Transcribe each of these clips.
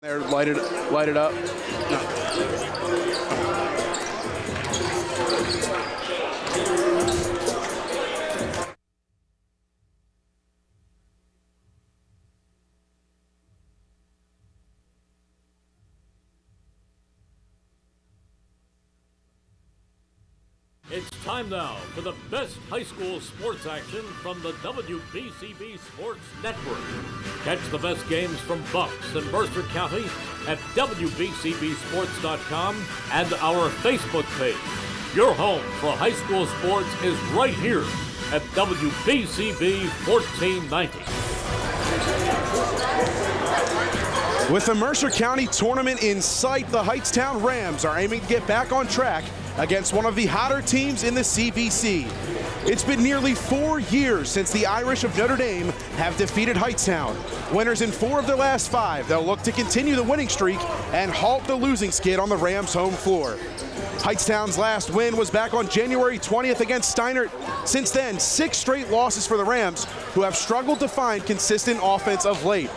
There, light it up. No. It's time now for the best high school sports action from the WBCB Sports Network. Catch the best games from Bucks and Mercer County at WBCBsports.com and our Facebook page. Your home for high school sports is right here at WBCB 1490. With the Mercer County tournament in sight, the Hightstown Rams are aiming to get back on track against one of the hotter teams in the CVC. It's been nearly 4 years since the Irish of Notre Dame have defeated Hightstown. Winners in 4 of their last 5, they'll look to continue the winning streak and halt the losing skid on the Rams' home floor. Hightstown's last win was back on January 20th against Steiner. Since then, 6 straight losses for the Rams, who have struggled to find consistent offense of late.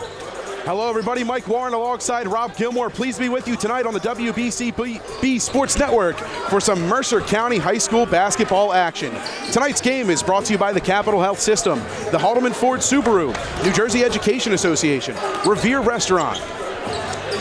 Hello, everybody. Mike Warren alongside Rob Gilmore. Pleased to be with you tonight on the WBCB Sports Network for some Mercer County High School basketball action. Tonight's game is brought to you by the Capital Health System, the Haldeman Ford Subaru, New Jersey Education Association, Revere Restaurant,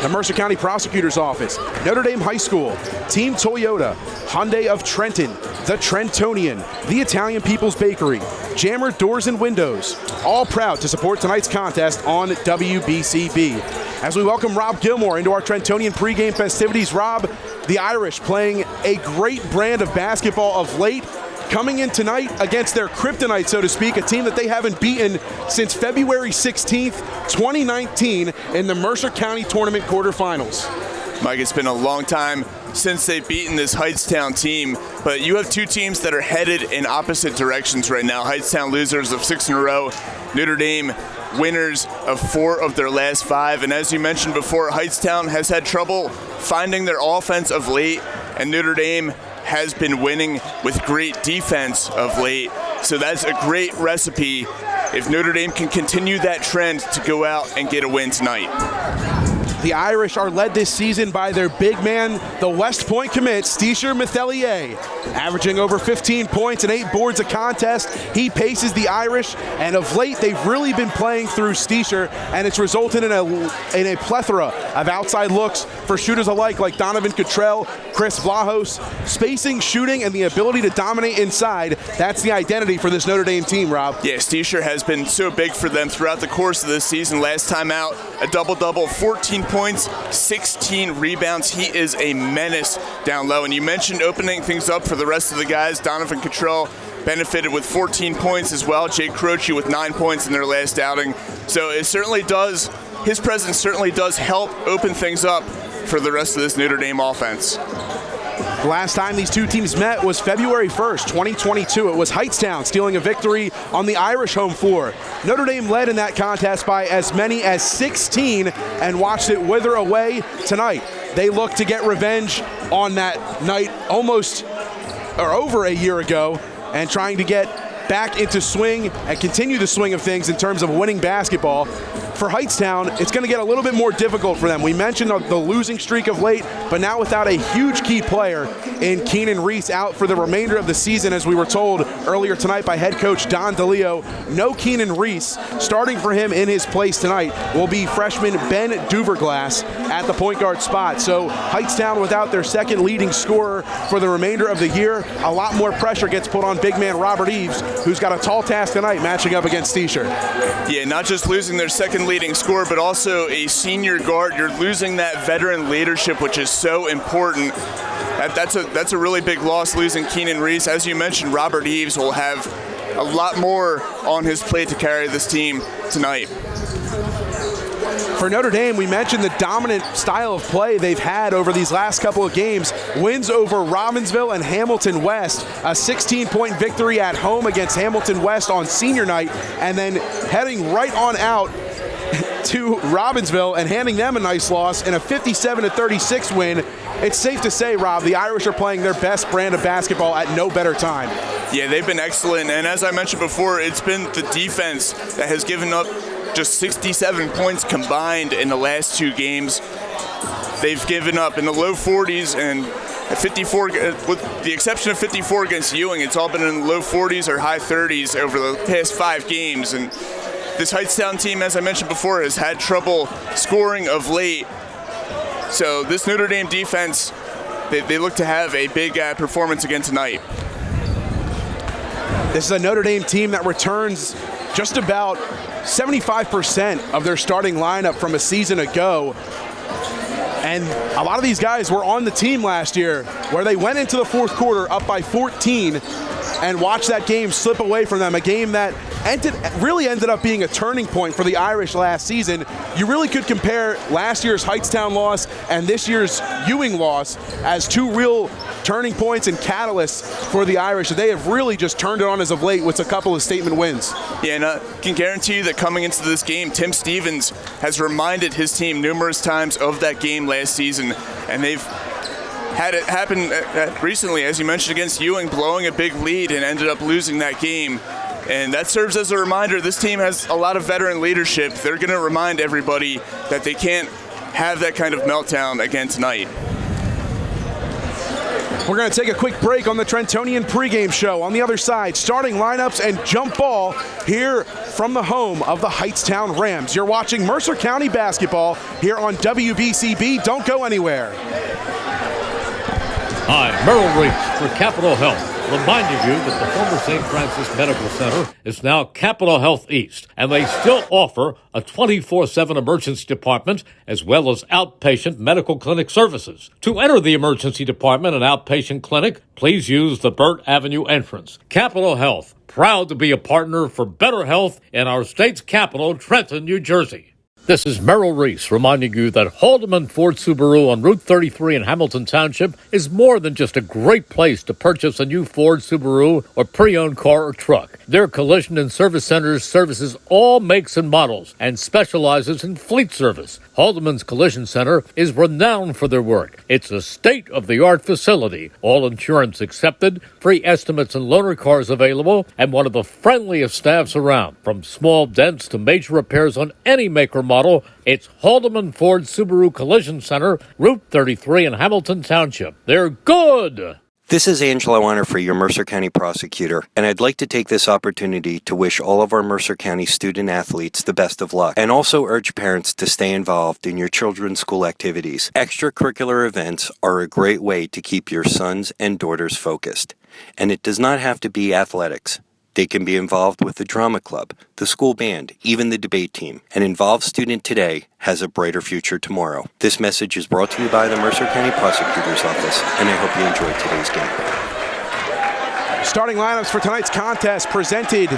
the Mercer County Prosecutor's Office, Notre Dame High School, Team Toyota, Hyundai of Trenton, the Trentonian, the Italian People's Bakery, Jammer Doors and Windows, all proud to support tonight's contest on WBCB. As we welcome Rob Gilmore into our Trentonian pregame festivities, Rob, the Irish playing a great brand of basketball of late, coming in tonight against their kryptonite, so to speak, a team that they haven't beaten since February 16th, 2019 in the Mercer County Tournament quarterfinals. Mike, it's been a long time since they've beaten this Hightstown team, but you have 2 teams that are headed in opposite directions right now. Hightstown losers of 6 in a row, Notre Dame winners of 4 of their last 5, and as you mentioned before, Hightstown has had trouble finding their offense of late, and Notre Dame has been winning with great defense of late, so that's a great recipe if Notre Dame can continue that trend to go out and get a win tonight. The Irish are led this season by their big man, the West Point commit, Steisher Methelier. Averaging over 15 points and 8 boards a contest, he paces the Irish, and of late they've really been playing through Steisher, and it's resulted in a plethora of outside looks for shooters alike like Donovan Cottrell, Chris Vlahos. Spacing, shooting, and the ability to dominate inside, that's the identity for this Notre Dame team, Rob. Yeah, Steisher has been so big for them throughout the course of this season. Last time out, a double-double, 14 points, 16 rebounds. He is a menace down low. And you mentioned opening things up for the rest of the guys. Donovan Cottrell benefited with 14 points as well. Jake Croce with 9 points in their last outing. So it certainly does, his presence certainly does help open things up for the rest of this Notre Dame offense. The last time these 2 teams met was February 1st, 2022. It was Hightstown stealing a victory on the Irish home floor. Notre Dame led in that contest by as many as 16 and watched it wither away tonight. They look to get revenge on that night almost or over a year ago and trying to get back into swing and continue the swing of things in terms of winning basketball. For Hightstown, it's going to get a little bit more difficult for them. We mentioned the losing streak of late, but now without a huge key player in Keenan Reese out for the remainder of the season, as we were told earlier tonight by head coach Don DeLeo. No Keenan Reese. Starting for him in his place tonight will be freshman Ben Duverglass at the point guard spot. So Hightstown without their second leading scorer for the remainder of the year. A lot more pressure gets put on big man Robert Eves, who's got a tall task tonight matching up against Steisher. Yeah, not just losing their second leading scorer, but also a senior guard. You're losing that veteran leadership, which is so important. That's a really big loss, losing Keenan Reese. As you mentioned, Robert Eves will have a lot more on his plate to carry this team tonight. For Notre Dame, we mentioned the dominant style of play they've had over these last couple of games. Wins over Robbinsville and Hamilton West, a 16-point victory at home against Hamilton West on senior night, and then heading right on out to Robbinsville and handing them a nice loss in a 57-36 win. It's safe to say, Rob, the Irish are playing their best brand of basketball at no better time. Yeah, they've been excellent, and as I mentioned before, it's been the defense that has given up just 67 points combined in the last 2 games. they've given up in the low 40s and 54, with the exception of 54 against Ewing, it's all been in the low 40s or high 30s over the past 5 games. And this Hightstown team, as I mentioned before, has had trouble scoring of late. So this Notre Dame defense, they look to have a big performance again tonight. This is a Notre Dame team that returns just about 75% of their starting lineup from a season ago. And a lot of these guys were on the team last year where they went into the fourth quarter up by 14 and watched that game slip away from them, a game that really ended up being a turning point for the Irish last season. You really could compare last year's Hightstown loss and this year's Ewing loss as 2 real turning points and catalysts for the Irish. They have really just turned it on as of late with a couple of statement wins. Yeah, and I can guarantee you that coming into this game, Tim Stevens has reminded his team numerous times of that game last season, and they've had it happen recently, as you mentioned, against Ewing, blowing a big lead and ended up losing that game. And that serves as a reminder, this team has a lot of veteran leadership. They're going to remind everybody that they can't have that kind of meltdown again tonight. We're going to take a quick break on the Trentonian pregame show. On the other side, starting lineups and jump ball here from the home of the Hightstown Rams. You're watching Mercer County basketball here on WBCB. Don't go anywhere. Hi, Merrill Reese for Capital Health, reminding you that the former St. Francis Medical Center is now Capital Health East, and they still offer a 24/7 emergency department as well as outpatient medical clinic services. To enter the emergency department and outpatient clinic, please use the Burt Avenue entrance. Capital Health, proud to be a partner for better health in our state's capital, Trenton, New Jersey. This is Merrill Reese reminding you that Haldeman Ford Subaru on Route 33 in Hamilton Township is more than just a great place to purchase a new Ford Subaru or pre-owned car or truck. Their collision and service centers services all makes and models and specializes in fleet service. Haldeman's Collision Center is renowned for their work. It's a state-of-the-art facility, all insurance accepted, free estimates and loaner cars available, and one of the friendliest staffs around. From small dents to major repairs on any make or model, it's Haldeman Ford Subaru Collision Center, Route 33 in Hamilton Township. They're good! This is Angelo Honor for your Mercer County prosecutor, and I'd like to take this opportunity to wish all of our Mercer County student athletes the best of luck, and also urge parents to stay involved in your children's school activities. Extracurricular events are a great way to keep your sons and daughters focused, and it does not have to be athletics. They can be involved with the drama club, the school band, even the debate team. An involved student today has a brighter future tomorrow. This message is brought to you by the Mercer County Prosecutor's Office, and I hope you enjoyed today's game. Starting lineups for tonight's contest presented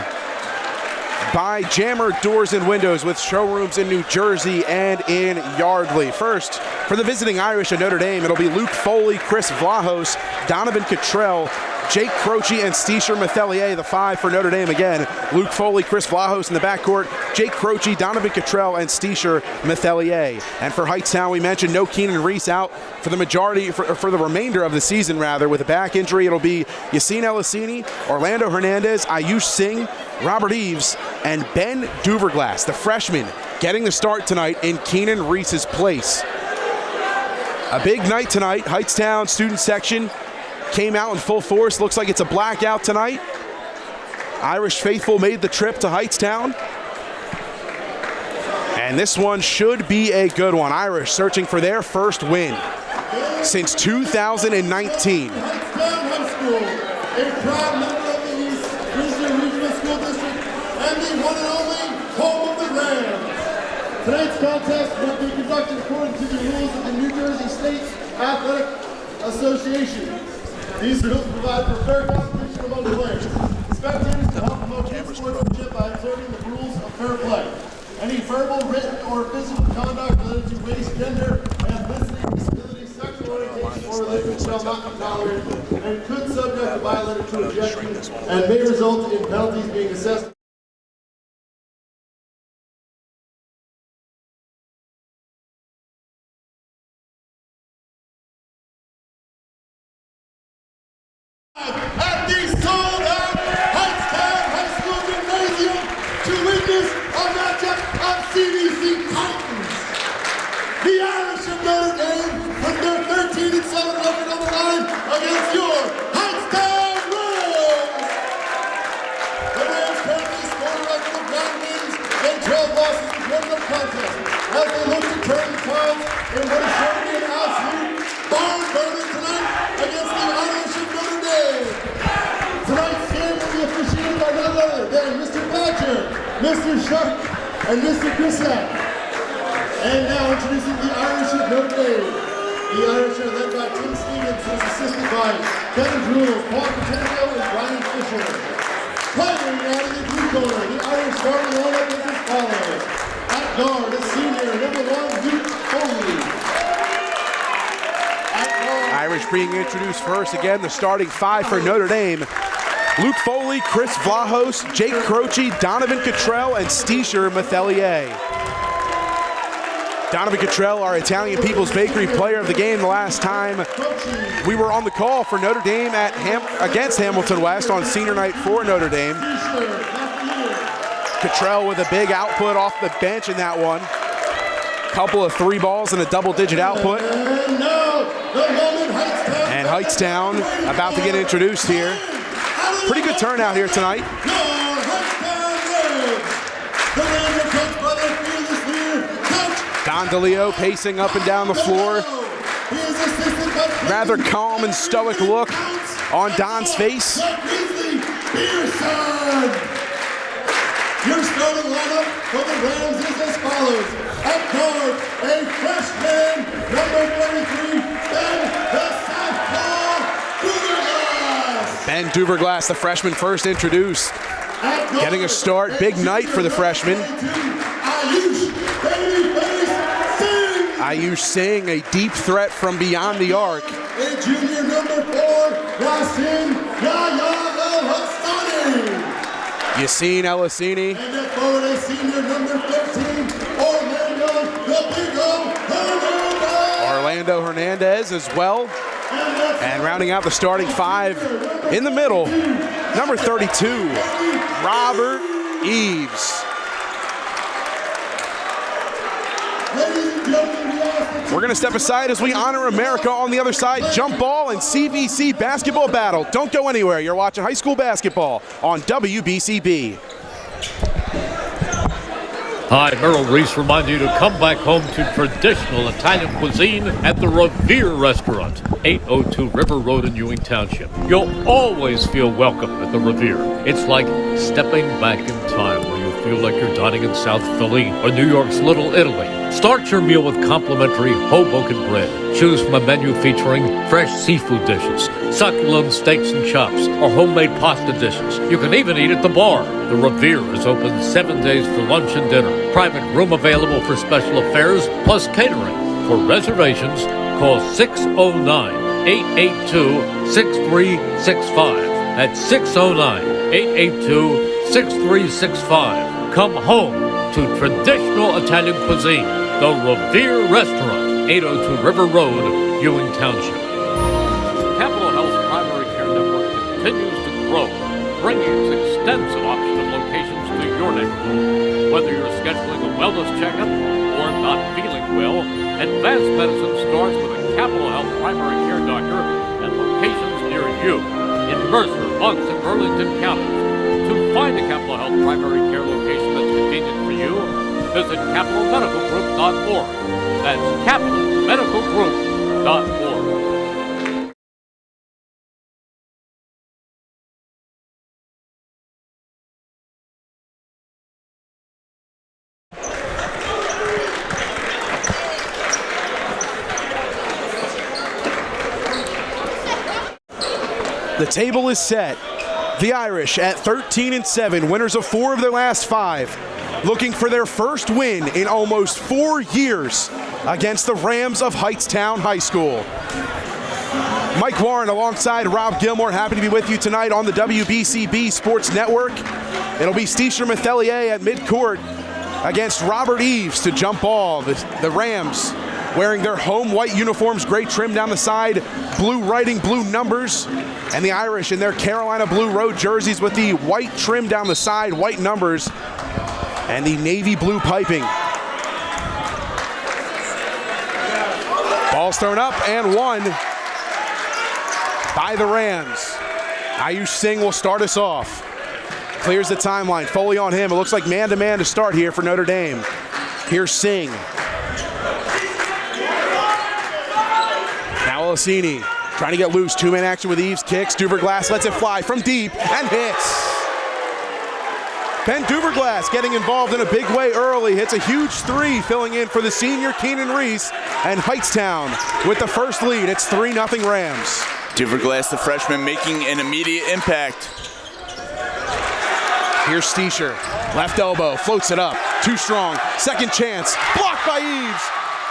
by Jammer Doors and Windows with showrooms in New Jersey and in Yardley. First, for the visiting Irish at Notre Dame, it'll be Luke Foley, Chris Vlahos, Donovan Cottrell, Jake Croce, and Steisher Methelier, the 5 for Notre Dame again. Luke Foley, Chris Vlahos in the backcourt, Jake Croce, Donovan Cottrell, and Steisher Methelier. And for Hightstown, we mentioned no Keenan Reese out for the majority, for the remainder of the season, rather. With a back injury, it'll be Yassine Elisini, Orlando Hernandez, Ayush Singh, Robert Eves, and Ben Duverglass, the freshman, getting the start tonight in Keenan Reese's place. A big night tonight. Hightstown student section came out in full force. Looks like it's a blackout tonight. Irish faithful made the trip to Hightstown. And this one should be a good one. Irish searching for their first win since 2019. Hightstown High School, a proud member of the East Regional School District and the one and only home of the Rams. Tonight's contest will be conducted according to the rules of the New Jersey State Athletic Association. These rules provide for fair competition among the players. Spectators can help promote team sportsmanship by observing the rules of fair play. Any verbal, written, or physical conduct related to race, gender, ethnicity, disability, sexual orientation, or religion shall not be tolerated and could subject the violator to ejection and may result in penalties being assessed. At the sold-out Hightstown High School Gymnasium to witness a matchup of CVC Titans. The Irish of Notre Dame contest as they look to turn the tides in what is sure to be an absolute barn burner tonight against the Irish of Notre Dame. Tonight's game will be officiated by none other than Mr. Badger, Mr. Shark, and Mr. Grisak. And now introducing the Irish of Notre Dame. The Irish are led by Tim Stevens, who is assisted by Kevin Drew, Paul Paterno, and Brian Fisher. Playing out of the blue corner, the Irish starting lineup is as follows. At guard, a senior, number 1, Luke Foley. Irish being introduced first. Again, the starting 5 for Notre Dame. Luke Foley, Chris Vlahos, Jake Croce, Donovan Cottrell, and Steisher Mathelier. Donovan Cottrell, our Italian People's Bakery player of the game the last time we were on the call for Notre Dame against Hamilton West on senior night for Notre Dame. Cottrell with a big output off the bench in that one. Couple of 3 balls and a double-digit output. And Hightstown about to get introduced here. Pretty good turnout here tonight. Don DeLeo pacing up and down the floor. Rather calm and stoic look on Don's face. Your starting lineup for the Rams is as follows. At guard, a freshman, number 33, Ben the Southpaw Duverglass. Ben Duverglass, the freshman, first introduced. Getting a start, big night for the freshman. Ayush Singh, a deep threat from beyond the arc. A junior, number 4, Yasin Yahya El-Hassani. Yasin El-Hassani. And at forward, a senior, number 15, Orlando the Big O Hernandez. Orlando Hernandez as well. And rounding out the starting 5 in the middle, number 32, Robert Eves. We're going to step aside as we honor America on the other side. Jump ball and CVC basketball battle. Don't go anywhere. You're watching high school basketball on WBCB. Hi, Merrill Reese reminds you to come back home to traditional Italian cuisine at the Revere Restaurant, 802 River Road in Ewing Township. You'll always feel welcome at the Revere. It's like stepping back in time where you feel like you're dining in South Philly or New York's Little Italy. Start your meal with complimentary Hoboken bread. Choose from a menu featuring fresh seafood dishes, succulent steaks and chops, or homemade pasta dishes. You can even eat at the bar. The Revere is open 7 days for lunch and dinner. Private room available for special affairs, plus catering. For reservations, call 609-882-6365. That's 609-882-6365. Come home to traditional Italian cuisine. The Revere Restaurant, 802 River Road, Ewing Township. Capital Health's primary care network continues to grow, bringing its extensive option of locations to your neighborhood. Whether you're scheduling a wellness checkup or not feeling well, advanced medicine starts with a Capital Health primary care doctor and locations near you in Mercer, Bucks, and Burlington counties. To find a Capital Health primary care location that's convenient for you, visit capitalmedicalgroup.org. That's capitalmedicalgroup.org. The table is set. The Irish at 13-7, winners of 4 of their last 5. Looking for their first win in almost 4 years against the Rams of Hightstown High School. Mike Warren alongside Rob Gilmore, happy to be with you tonight on the WBCB Sports Network. It'll be Steisher Mathelier at midcourt against Robert Eves to jump ball. The Rams wearing their home white uniforms, gray trim down the side, blue writing, blue numbers, and the Irish in their Carolina blue road jerseys with the white trim down the side, white numbers, and the navy blue piping. Ball's thrown up and won by the Rams. Ayush Singh will start us off. Clears the timeline. Foley on him. It looks like man-to-man to start here for Notre Dame. Here's Singh. Now Alessini trying to get loose. Two-man action with Eves. Kicks. Duverglass lets it fly from deep and hits. Ben Duverglass getting involved in a big way early. Hits a huge three, filling in for the senior Keenan Reese. And Hightstown with the first lead. It's 3-0 Rams. Duverglass, the freshman, making an immediate impact. Here's Steischer. Left elbow. Floats it up. Too strong. Second chance. Blocked by Eves.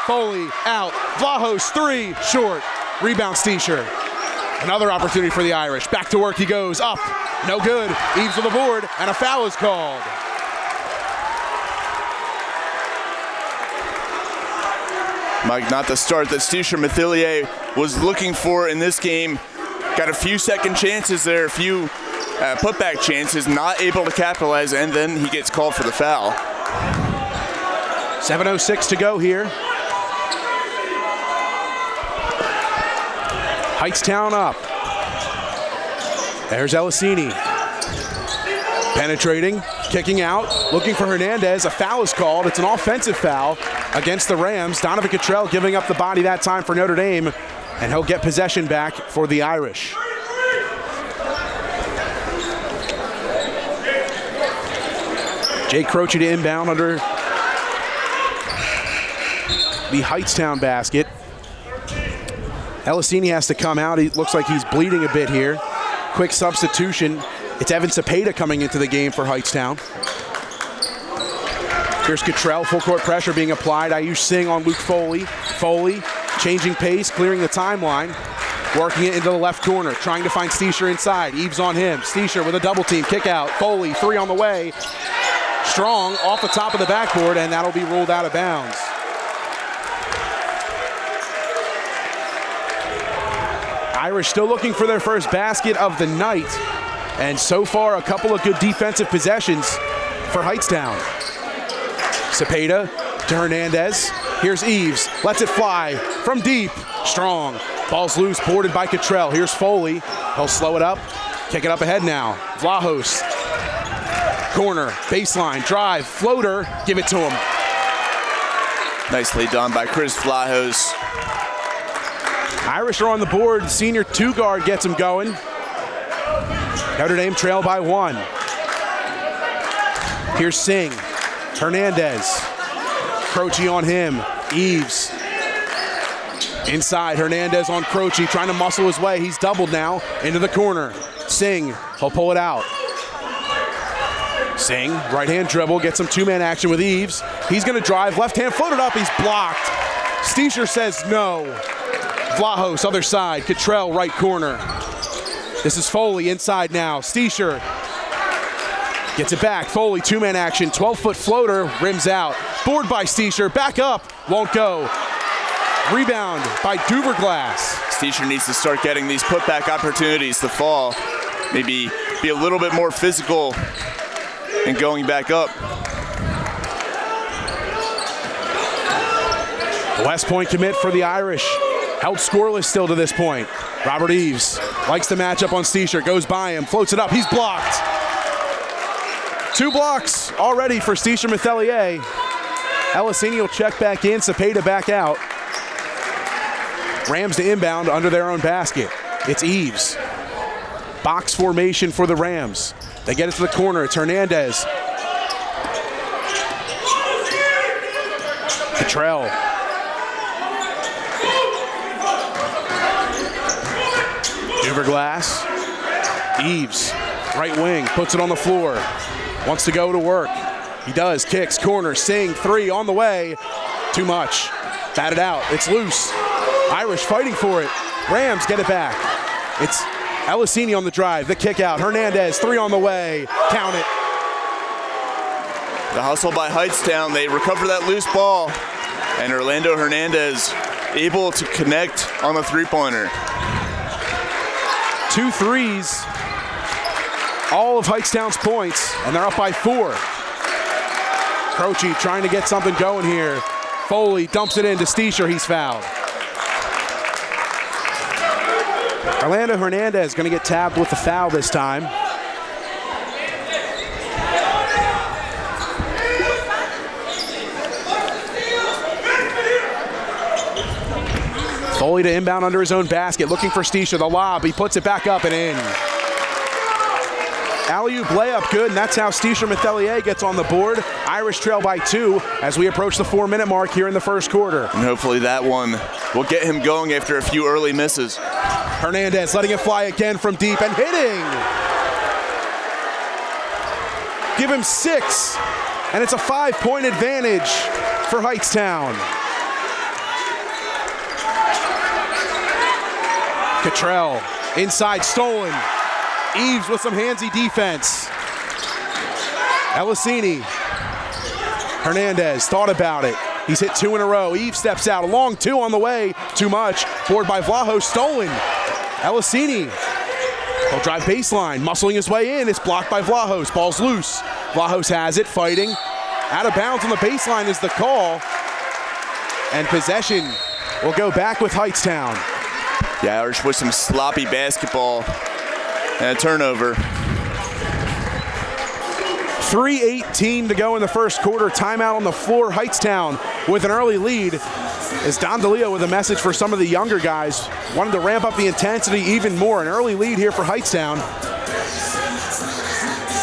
Foley out. Vlahos, three. Short. Rebound Steischer. Another opportunity for the Irish. Back to work he goes. Up. No good. Eves on the board, and a foul is called. Mike, not the start that Steischer Mathilier was looking for in this game. Got a few second chances there, a few putback chances, not able to capitalize, and then he gets called for the foul. 7:06 to go here. Hightstown up. There's Alessini. Penetrating, kicking out, looking for Hernandez. A foul is called. It's an offensive foul against the Rams. Donovan Cottrell giving up the body that time for Notre Dame, and he'll get possession back for the Irish. Jake Croce to inbound under the Hightstown basket. Alessini has to come out. He looks like he's bleeding a bit here. Quick substitution. It's Evan Cepeda coming into the game for Hightstown. Here's Cottrell, full court pressure being applied. Ayush Singh on Luke Foley. Foley changing pace, clearing the timeline, working it into the left corner, trying to find Steischer inside. Eves on him. Steischer with a double team, kick out. Foley, three on the way. Strong off the top of the backboard, and that'll be ruled out of bounds. Irish still looking for their first basket of the night. And so far, a couple of good defensive possessions for Hightstown. Cepeda to Hernandez. Here's Eves. Lets it fly from deep. Strong. Ball's loose, boarded by Cottrell. Here's Foley. He'll slow it up. Kick it up ahead now. Vlahos. Corner. Baseline. Drive. Floater. Give it to him. Nicely done by Chris Vlahos. Irish are on the board. Senior two guard gets him going. Notre Dame trail by one. Here's Singh. Hernandez. Croce on him. Eves. Inside. Hernandez on Croce, trying to muscle his way. He's doubled now. Into the corner. Singh. He'll pull it out. Singh. Right hand dribble. Gets some two-man action with Eves. He's going to drive. Left hand floated up. He's blocked. Steischer says no. Vlahos, other side. Cottrell, right corner. This is Foley inside now. Steischer gets it back. Foley, two-man action. 12-foot floater, rims out. Board by Steischer. Back up. Won't go. Rebound by Duverglass. Steischer needs to start getting these putback opportunities to fall. Maybe be a little bit more physical and going back up. The West Point commit for the Irish. Held scoreless still to this point. Robert Eves likes the matchup on Steischer, goes by him, floats it up, he's blocked. 2 blocks already for Steischer Mathilier. Alessini will check back in, Cepeda back out. Rams to inbound under their own basket. It's Eves. Box formation for the Rams. They get it to the corner, it's Hernandez. Cottrell. Duverglass. Eves, right wing, puts it on the floor. Wants to go to work. He does, kicks, corner, Singh, three on the way. Too much. Batted out, it's loose. Irish fighting for it. Rams get it back. It's Alessini on the drive, the kick out. Hernandez, three on the way. Count it. The hustle by Hightstown, they recover that loose ball. And Orlando Hernandez able to connect on the three-pointer. 2 threes, all of Hightstown's points, and they're up by 4. Croce trying to get something going here. Foley dumps it into Steischer, he's fouled. Orlando Hernandez going to get tabbed with the foul this time. Foley to inbound under his own basket, looking for Stisha. The lob, he puts it back up and in. Alley-oop layup good, and that's how Stisha Methelier gets on the board. Irish trail by 2 as we approach the 4-minute mark here in the first quarter. And hopefully that one will get him going after a few early misses. Hernandez letting it fly again from deep and hitting. Give him 6, and it's a 5-point advantage for Hightstown. Cottrell inside, stolen. Eves with some handsy defense. Elisini. Hernandez thought about it. He's hit 2 in a row. Eves steps out. A long 2 on the way. Too much. Board by Vlahos. Stolen. Elisini. He'll drive baseline. Muscling his way in. It's blocked by Vlahos. Ball's loose. Vlahos has it. Fighting. Out of bounds on the baseline is the call. And possession will go back with Hightstown. The Irish with some sloppy basketball. And a turnover. 3:18 to go in the first quarter. Timeout on the floor. Hightstown with an early lead. Is Don DeLeo with a message for some of the younger guys. Wanted to ramp up the intensity even more. An early lead here for Hightstown.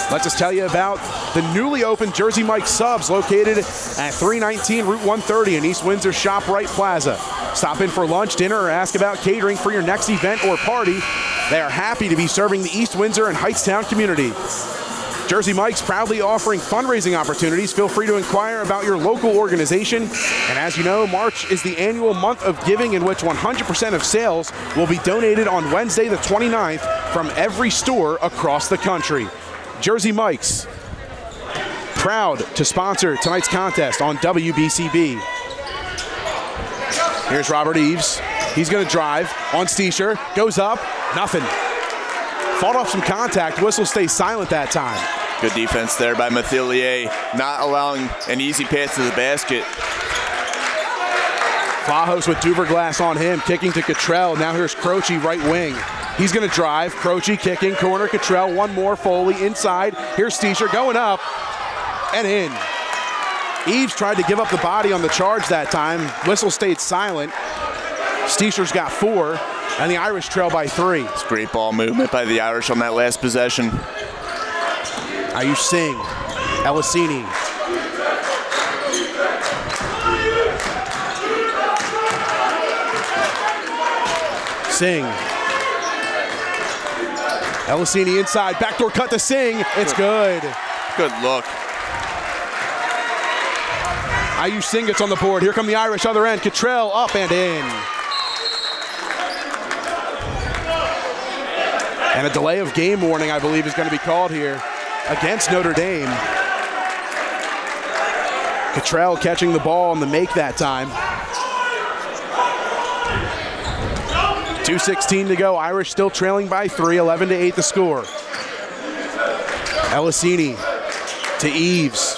Let's just tell you about the newly opened Jersey Mike's Subs located at 319 Route 130 in East Windsor ShopRite Plaza. Stop in for lunch, dinner, or ask about catering for your next event or party. They are happy to be serving the East Windsor and Hightstown community. Jersey Mike's proudly offering fundraising opportunities. Feel free to inquire about your local organization. And as you know, March is the annual month of giving in which 100% of sales will be donated on Wednesday the 29th from every store across the country. Jersey Mike's, proud to sponsor tonight's contest on WBCB. Here's Robert Eves. He's going to drive on Stisha. Goes up. Nothing. Fought off some contact. Whistle stays silent that time. Good defense there by Methelier, not allowing an easy pass to the basket. Vlahos with Duverglass on him, kicking to Cottrell. Now here's Croce, right wing. He's going to drive. Croce kicking, corner Cottrell. One more, Foley inside. Here's Stisha going up and in. Eves tried to give up the body on the charge that time. Whistle stayed silent. Stisha's got 4, and the Irish trail by 3. It's great ball movement by the Irish on that last possession. Ayush Singh, Elisini. Singh. Elisini inside, backdoor cut to Singh. It's good. Good look. Ayush Singh gets on the board. Here come the Irish other end. Cottrell up and in. And a delay of game warning, I believe, is going to be called here against Notre Dame. Cottrell catching the ball on the make that time. 2:16 to go. Irish still trailing by 3, 11-8 the score. Elisini to Eves.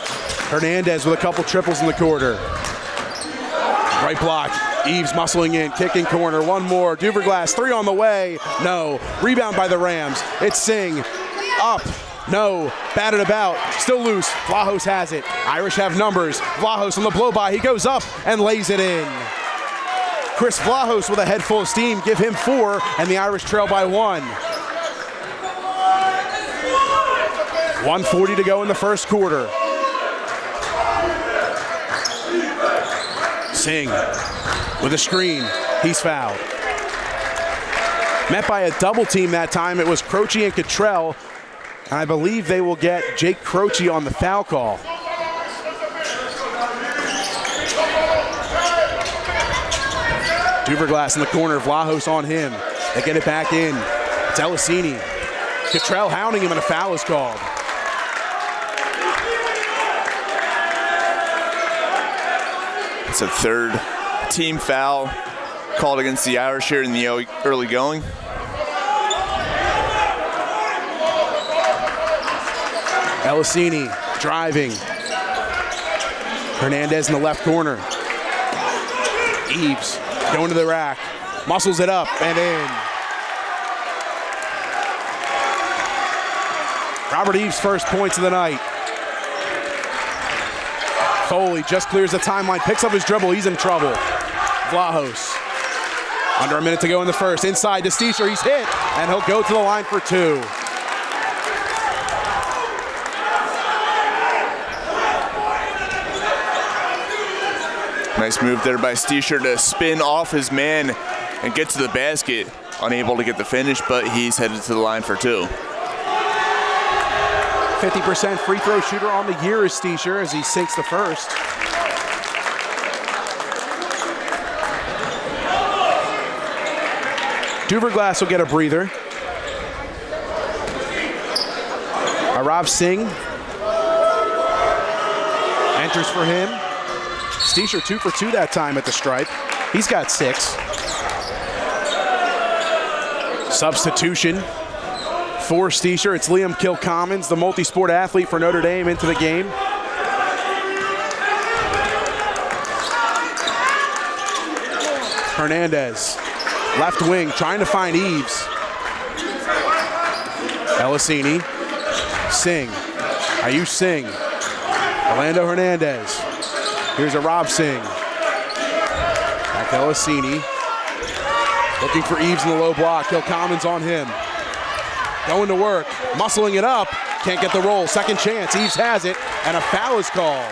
Hernandez with a couple triples in the quarter. Right block. Eves muscling in, kicking corner. One more. Duverglass, 3 on the way. No. Rebound by the Rams. It's Singh. Up. No. Batted about. Still loose. Vlahos has it. Irish have numbers. Vlahos on the blow-by. He goes up and lays it in. Chris Vlahos with a head full of steam. Give him 4, and the Irish trail by 1. 1:40 to go in the first quarter. Singh with a screen. He's fouled. Met by a double team that time. It was Croce and Cottrell. And I believe they will get Jake Croce on the foul call. Duverglass in the corner. Vlahos on him. They get it back in. It's Elisini. Cottrell hounding him and a foul is called. It's a third team foul called against the Irish here in the early going. Elisini driving. Hernandez in the left corner. Eves going to the rack. Muscles it up and in. Robert Eves' first points of the night. Foley just clears the timeline, picks up his dribble. He's in trouble. Vlahos Under a minute to go in the first. Inside to Steischer, he's hit, and he'll go to the line for 2. Nice move there by Steischer to spin off his man and get to the basket. Unable to get the finish, but he's headed to the line for 2. 50% free throw shooter on the year is Steischer as he sinks the first. Duverglass will get a breather. Arav Singh enters for him. Steischer 2 for 2 that time at the stripe. He's got 6. Substitution for Steischer. It's Liam Kilcommons, the multi-sport athlete for Notre Dame, into the game. Hernandez, left wing, trying to find Eves. Elisini, Singh, Ayush Singh, Orlando Hernandez. Here's a Rob Singh. Back to Elisini. Looking for Eves in the low block. Kilcommons on him. Going to work, muscling it up. Can't get the roll. Second chance. Eves has it, and a foul is called.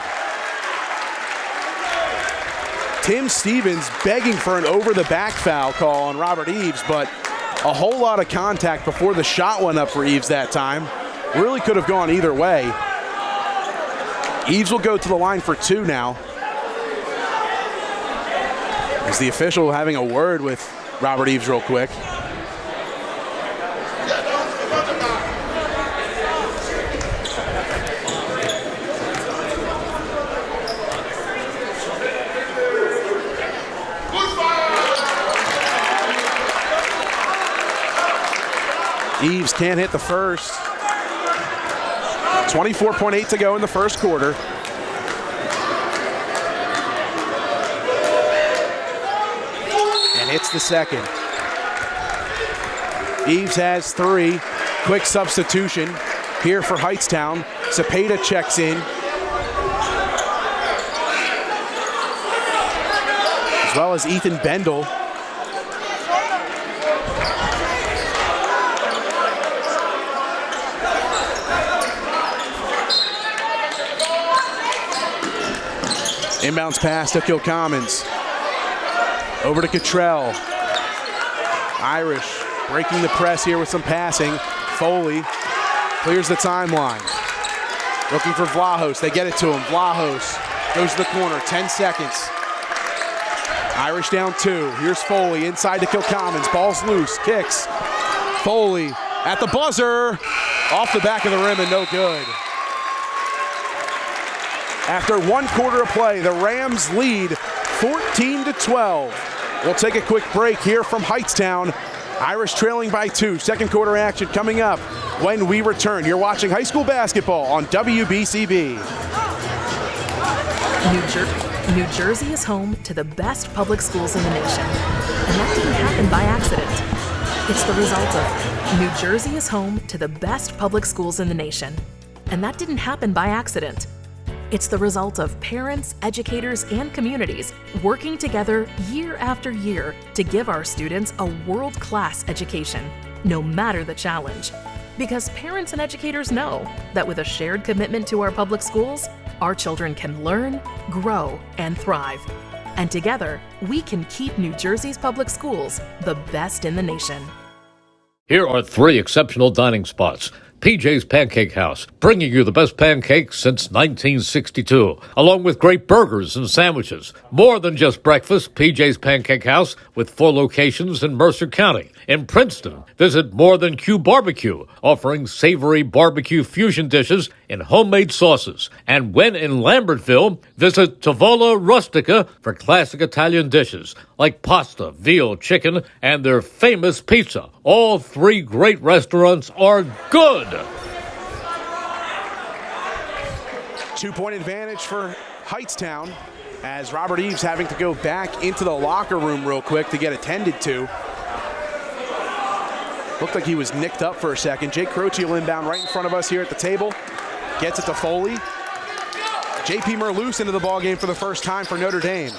Tim Stevens begging for an over-the-back foul call on Robert Eves, but a whole lot of contact before the shot went up for Eves that time. Really could have gone either way. Eves will go to the line for 2 now. Is the official having a word with Robert Eves real quick? Eves can't hit the first. 24.8 to go in the first quarter. And hits the second. Eves has 3. Quick substitution here for Hightstown. Cepeda checks in. As well as Ethan Bendel. Inbounds pass to Kilcommons. Over to Cottrell. Irish breaking the press here with some passing. Foley clears the timeline. Looking for Vlahos. They get it to him. Vlahos goes to the corner. 10 seconds. Irish down 2. Here's Foley inside to Kilcommons. Ball's loose. Kicks. Foley at the buzzer. Off the back of the rim and no good. After 1 quarter of play, the Rams lead 14-12. We'll take a quick break here from Hightstown. Irish trailing by 2. Second quarter action coming up when we return. You're watching high school basketball on WBCB. New Jersey is home to the best public schools in the nation. And that didn't happen by accident. It's the result of New Jersey is home to the best public schools in the nation. And that didn't happen by accident. It's the result of parents, educators, and communities working together year after year to give our students a world-class education, no matter the challenge. Because parents and educators know that with a shared commitment to our public schools, our children can learn, grow, and thrive. And together, we can keep New Jersey's public schools the best in the nation. Here are 3 exceptional dining spots. PJ's Pancake House, bringing you the best pancakes since 1962, along with great burgers and sandwiches. More than just breakfast, PJ's Pancake House, with 4 locations in Mercer County. In Princeton, visit More Than Q Barbecue, offering savory barbecue fusion dishes in homemade sauces. And when in Lambertville, visit Tavola Rustica for classic Italian dishes like pasta, veal, chicken, and their famous pizza. All 3 great restaurants are good. 2-point advantage for Hightstown as Robert Eves having to go back into the locker room real quick to get attended to. Looked like he was nicked up for a second. Jake Croce will inbound right in front of us here at the table. Gets it to Foley. JP Merloose into the ballgame for the first time for Notre Dame.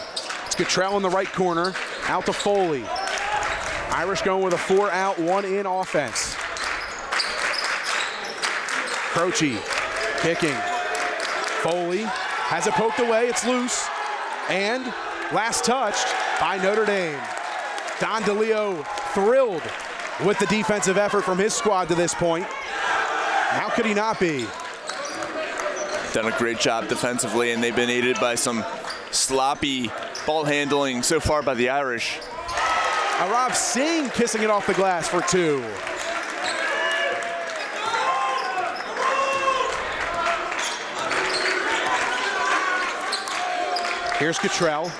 It's Cottrell in the right corner. Out to Foley. Irish going with a 4-out, 1-in offense. Croce kicking. Foley has it poked away, it's loose. And last touched by Notre Dame. Don DeLeo thrilled with the defensive effort from his squad to this point. How could he not be? Done a great job defensively, and they've been aided by some sloppy ball handling so far by the Irish. Arav Singh kissing it off the glass for 2. Here's Cottrell.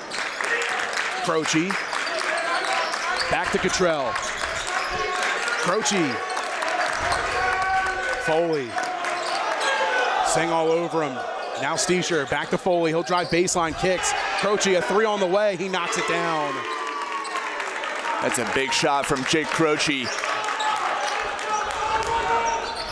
Croce. Back to Cottrell. Croce. Foley. Singh all over him. Now Steischer, back to Foley. He'll drive baseline kicks. Croce, a 3 on the way. He knocks it down. That's a big shot from Jake Croce.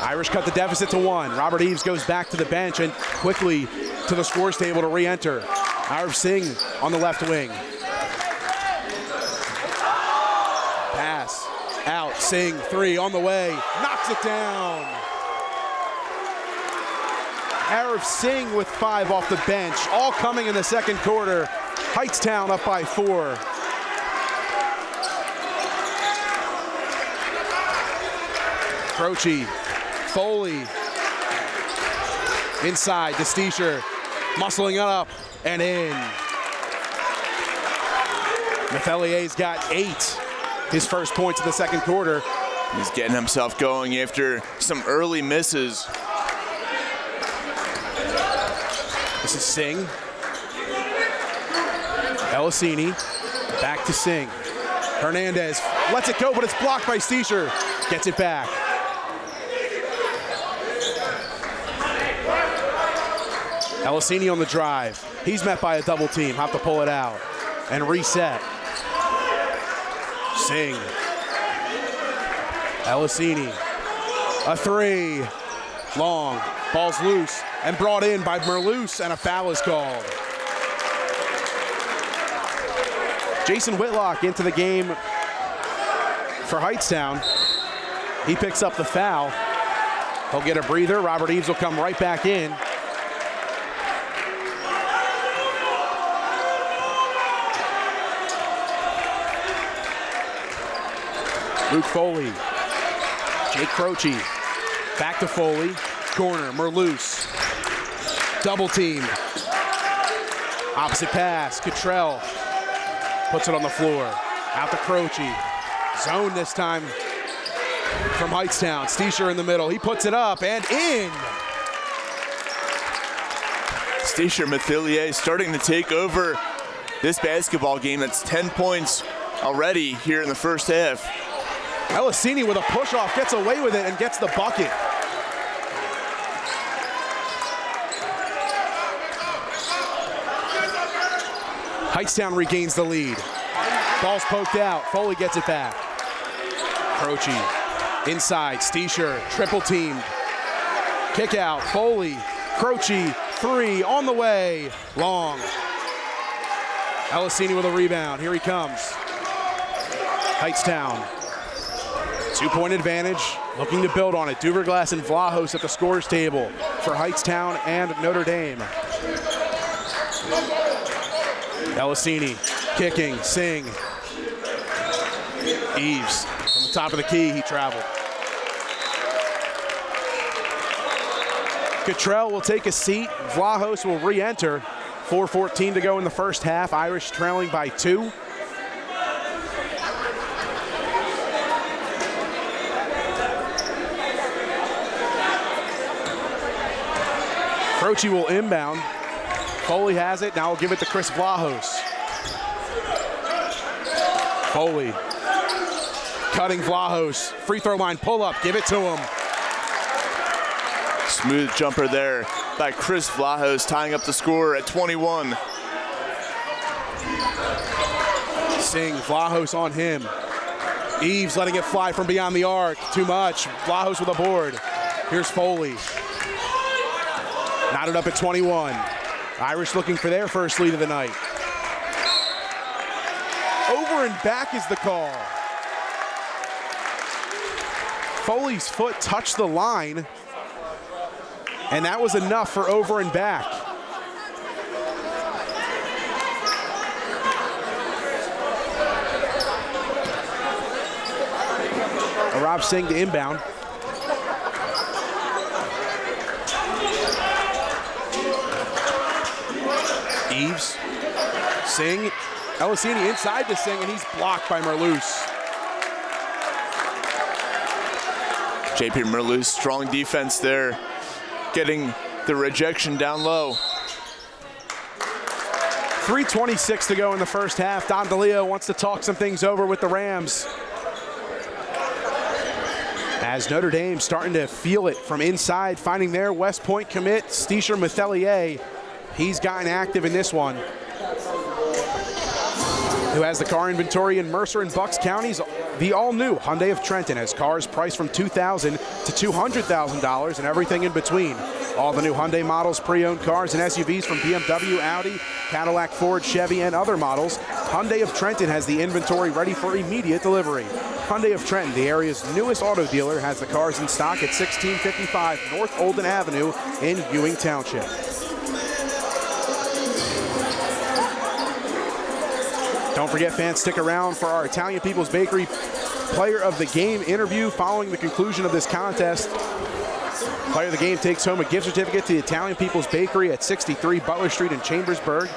Irish cut the deficit to 1. Robert Eves goes back to the bench and quickly to the scores table to re-enter. Arav Singh on the left wing. Pass out. Singh, 3 on the way. Knocks it down. Arav Singh with 5 off the bench, all coming in the second quarter. Hightstown up by 4. Croce, Foley, inside to Steischer, muscling it up and in. Methelier's got 8, his first points of the second quarter. He's getting himself going after some early misses. This is Singh. Elisini, back to Singh. Hernandez lets it go, but it's blocked by Steischer. Gets it back. Elisini on the drive. He's met by a double team. Have to pull it out and reset. Singh. Elisini. A 3. Long. Ball's loose and brought in by Merloose, and a foul is called. Jason Whitlock into the game for Hightstown. He picks up the foul. He'll get a breather. Robert Eves will come right back in. Luke Foley. Jake Croce. Back to Foley. Corner. Merloose. Double team. Opposite pass. Cottrell puts it on the floor. Out to Croce. Zone this time from Hightstown. Steischer in the middle. He puts it up and in. Steischer Methilier starting to take over this basketball game. That's 10 points already here in the first half. Elisini with a push-off gets away with it and gets the bucket. Hightstown regains the lead. Ball's poked out. Foley gets it back. Croce inside. Steischer triple teamed. Kick out. Foley. Croce 3 on the way. Long. Elisini with a rebound. Here he comes. Hightstown. 2-point advantage. Looking to build on it. Duverglass and Vlahos at the scores table for Hightstown and Notre Dame. Elisini kicking, Singh. Eves from the top of the key, he traveled. Cottrell will take a seat. Vlahos will re-enter. 4:14 to go in the first half. Irish trailing by 2. Croce will inbound. Foley has it. Now we'll give it to Chris Vlahos. Foley cutting Vlahos. Free throw line pull up. Give it to him. Smooth jumper there by Chris Vlahos, tying up the score at 21. Singh, Vlahos on him. Eves letting it fly from beyond the arc. Too much. Vlahos with a board. Here's Foley. Knotted up at 21. Irish looking for their first lead of the night. Over and back is the call. Foley's foot touched the line, and that was enough for over and back. Rob Singh to inbound. Eves, Singh, Elisini inside to Singh, and he's blocked by Merloose. JP Merloose, strong defense there, getting the rejection down low. 3:26 to go in the first half. Don DeLeo wants to talk some things over with the Rams. As Notre Dame starting to feel it from inside, finding their West Point commit, Steisher Methelier. He's gotten active in this one. Who has the car inventory in Mercer and Bucks counties? The all-new Hyundai of Trenton has cars priced from $2,000 to $200,000 and everything in between. All the new Hyundai models, pre-owned cars and SUVs from BMW, Audi, Cadillac, Ford, Chevy, and other models. Hyundai of Trenton has the inventory ready for immediate delivery. Hyundai of Trenton, the area's newest auto dealer, has the cars in stock at 1655 North Olden Avenue in Ewing Township. Don't forget, fans, stick around for our Italian People's Bakery Player of the Game interview following the conclusion of this contest. Player of the Game takes home a gift certificate to the Italian People's Bakery at 63 Butler Street in Chambersburg.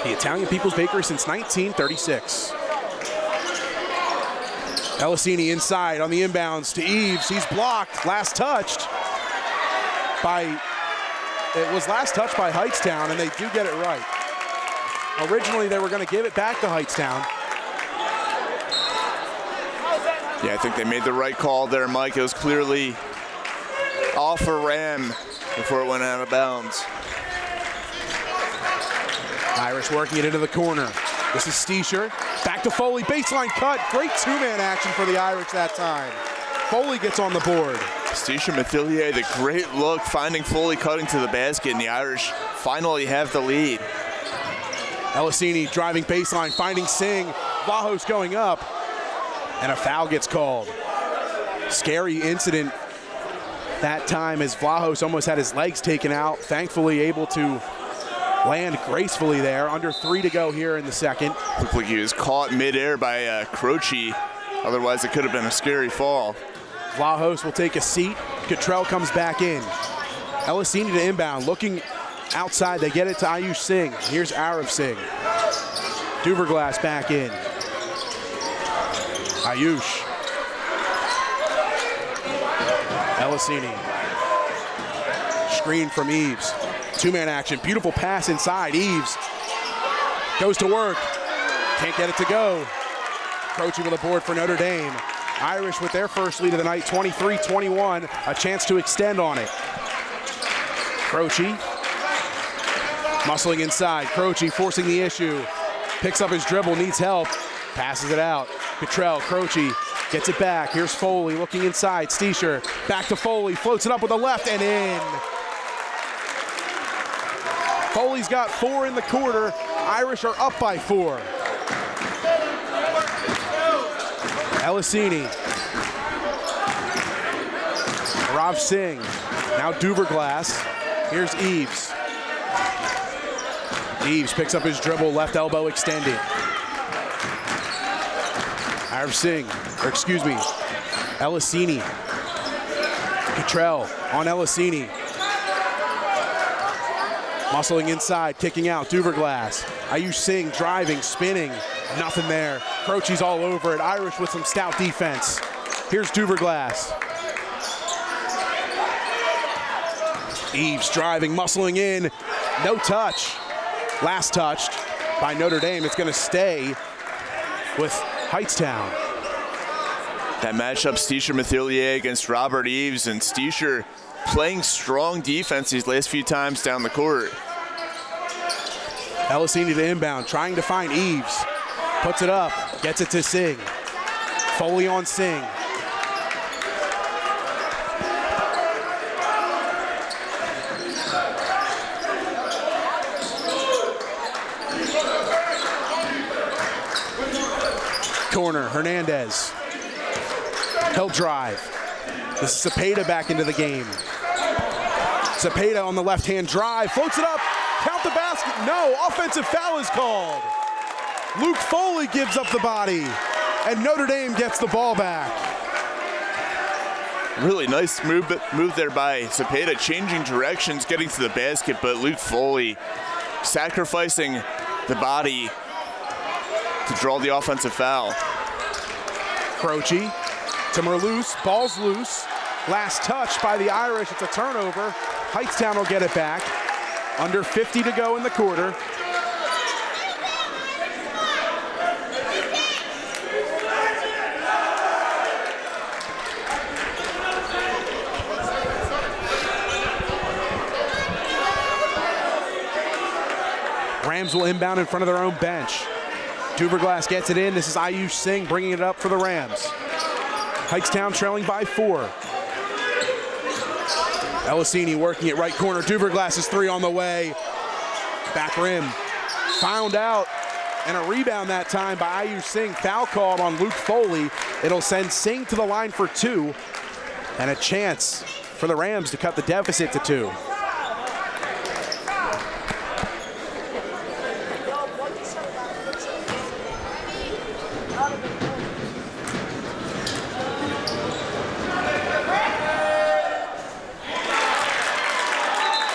The Italian People's Bakery since 1936. Elisini inside on the inbounds to Eves. He's blocked. Last touched by Hightstown, and they do get it right. Originally, they were going to give it back to Hightstown. Yeah, I think they made the right call there, Mike. It was clearly off a Ram before it went out of bounds. Irish working it into the corner. This is Steisher. Back to Foley, baseline cut. Great two-man action for the Irish that time. Foley gets on the board. Steisher Methelier, the great look, finding Foley cutting to the basket, and the Irish finally have the lead. Elisini driving baseline, finding Singh. Vlahos going up, and a foul gets called. Scary incident that time as Vlahos almost had his legs taken out. Thankfully able to land gracefully there. Under 3 to go here in the second. Looked like he was caught midair by Croce. Otherwise, it could have been a scary fall. Vlahos will take a seat. Cottrell comes back in. Elisini to inbound, looking outside. They get it to Ayush Singh. Here's Arav Singh. Duverglass back in. Ayush. Elisini. Screen from Eves. Two-man action. Beautiful pass inside. Eves goes to work. Can't get it to go. Croce with a board for Notre Dame. Irish with their first lead of the night, 23-21. A chance to extend on it. Croce muscling inside. Croce forcing the issue. Picks up his dribble, needs help. Passes it out. Cottrell, Croce gets it back. Here's Foley looking inside. Steisher back to Foley. Floats it up with the left and in. Foley's got 4 in the quarter. Irish are up by 4. Elisini. Rav Singh. Now Duverglass. Here's Eves. Eves picks up his dribble, left elbow extended. Arav Singh, Elisini. Cottrell on Elisini. Muscling inside, kicking out, Duverglass. Ayush Singh driving, spinning, nothing there. Croce's all over it. Irish with some stout defense. Here's Duverglass. Eves driving, muscling in, no touch. Last touched by Notre Dame. It's going to stay with Hightstown. That matchup, Steisher Methelier against Robert Eves, and Steisher playing strong defense these last few times down the court. Elisini to inbound, trying to find Eves. Puts it up, gets it to Singh. Foley on Singh. Corner, Hernandez. He'll drive. This is Cepeda back into the game. Cepeda on the left-hand drive, floats it up, count the basket. No, offensive foul is called. Luke Foley gives up the body, and Notre Dame gets the ball back. Really nice move there by Cepeda, changing directions, getting to the basket, but Luke Foley sacrificing the body to draw the offensive foul. Croce to Merloose, ball's loose. Last touch by the Irish, it's a turnover. Hightstown will get it back. Under 50 to go in the quarter. Rams will inbound in front of their own bench. Duverglass gets it in. This is Ayush Singh bringing it up for the Rams. Hightstown trailing by 4. Elisini working it right corner. Duverglass's 3 on the way. Back rim. Found out. And a rebound that time by Ayush Singh. Foul called on Luke Foley. It'll send Singh to the line for 2. And a chance for the Rams to cut the deficit to 2.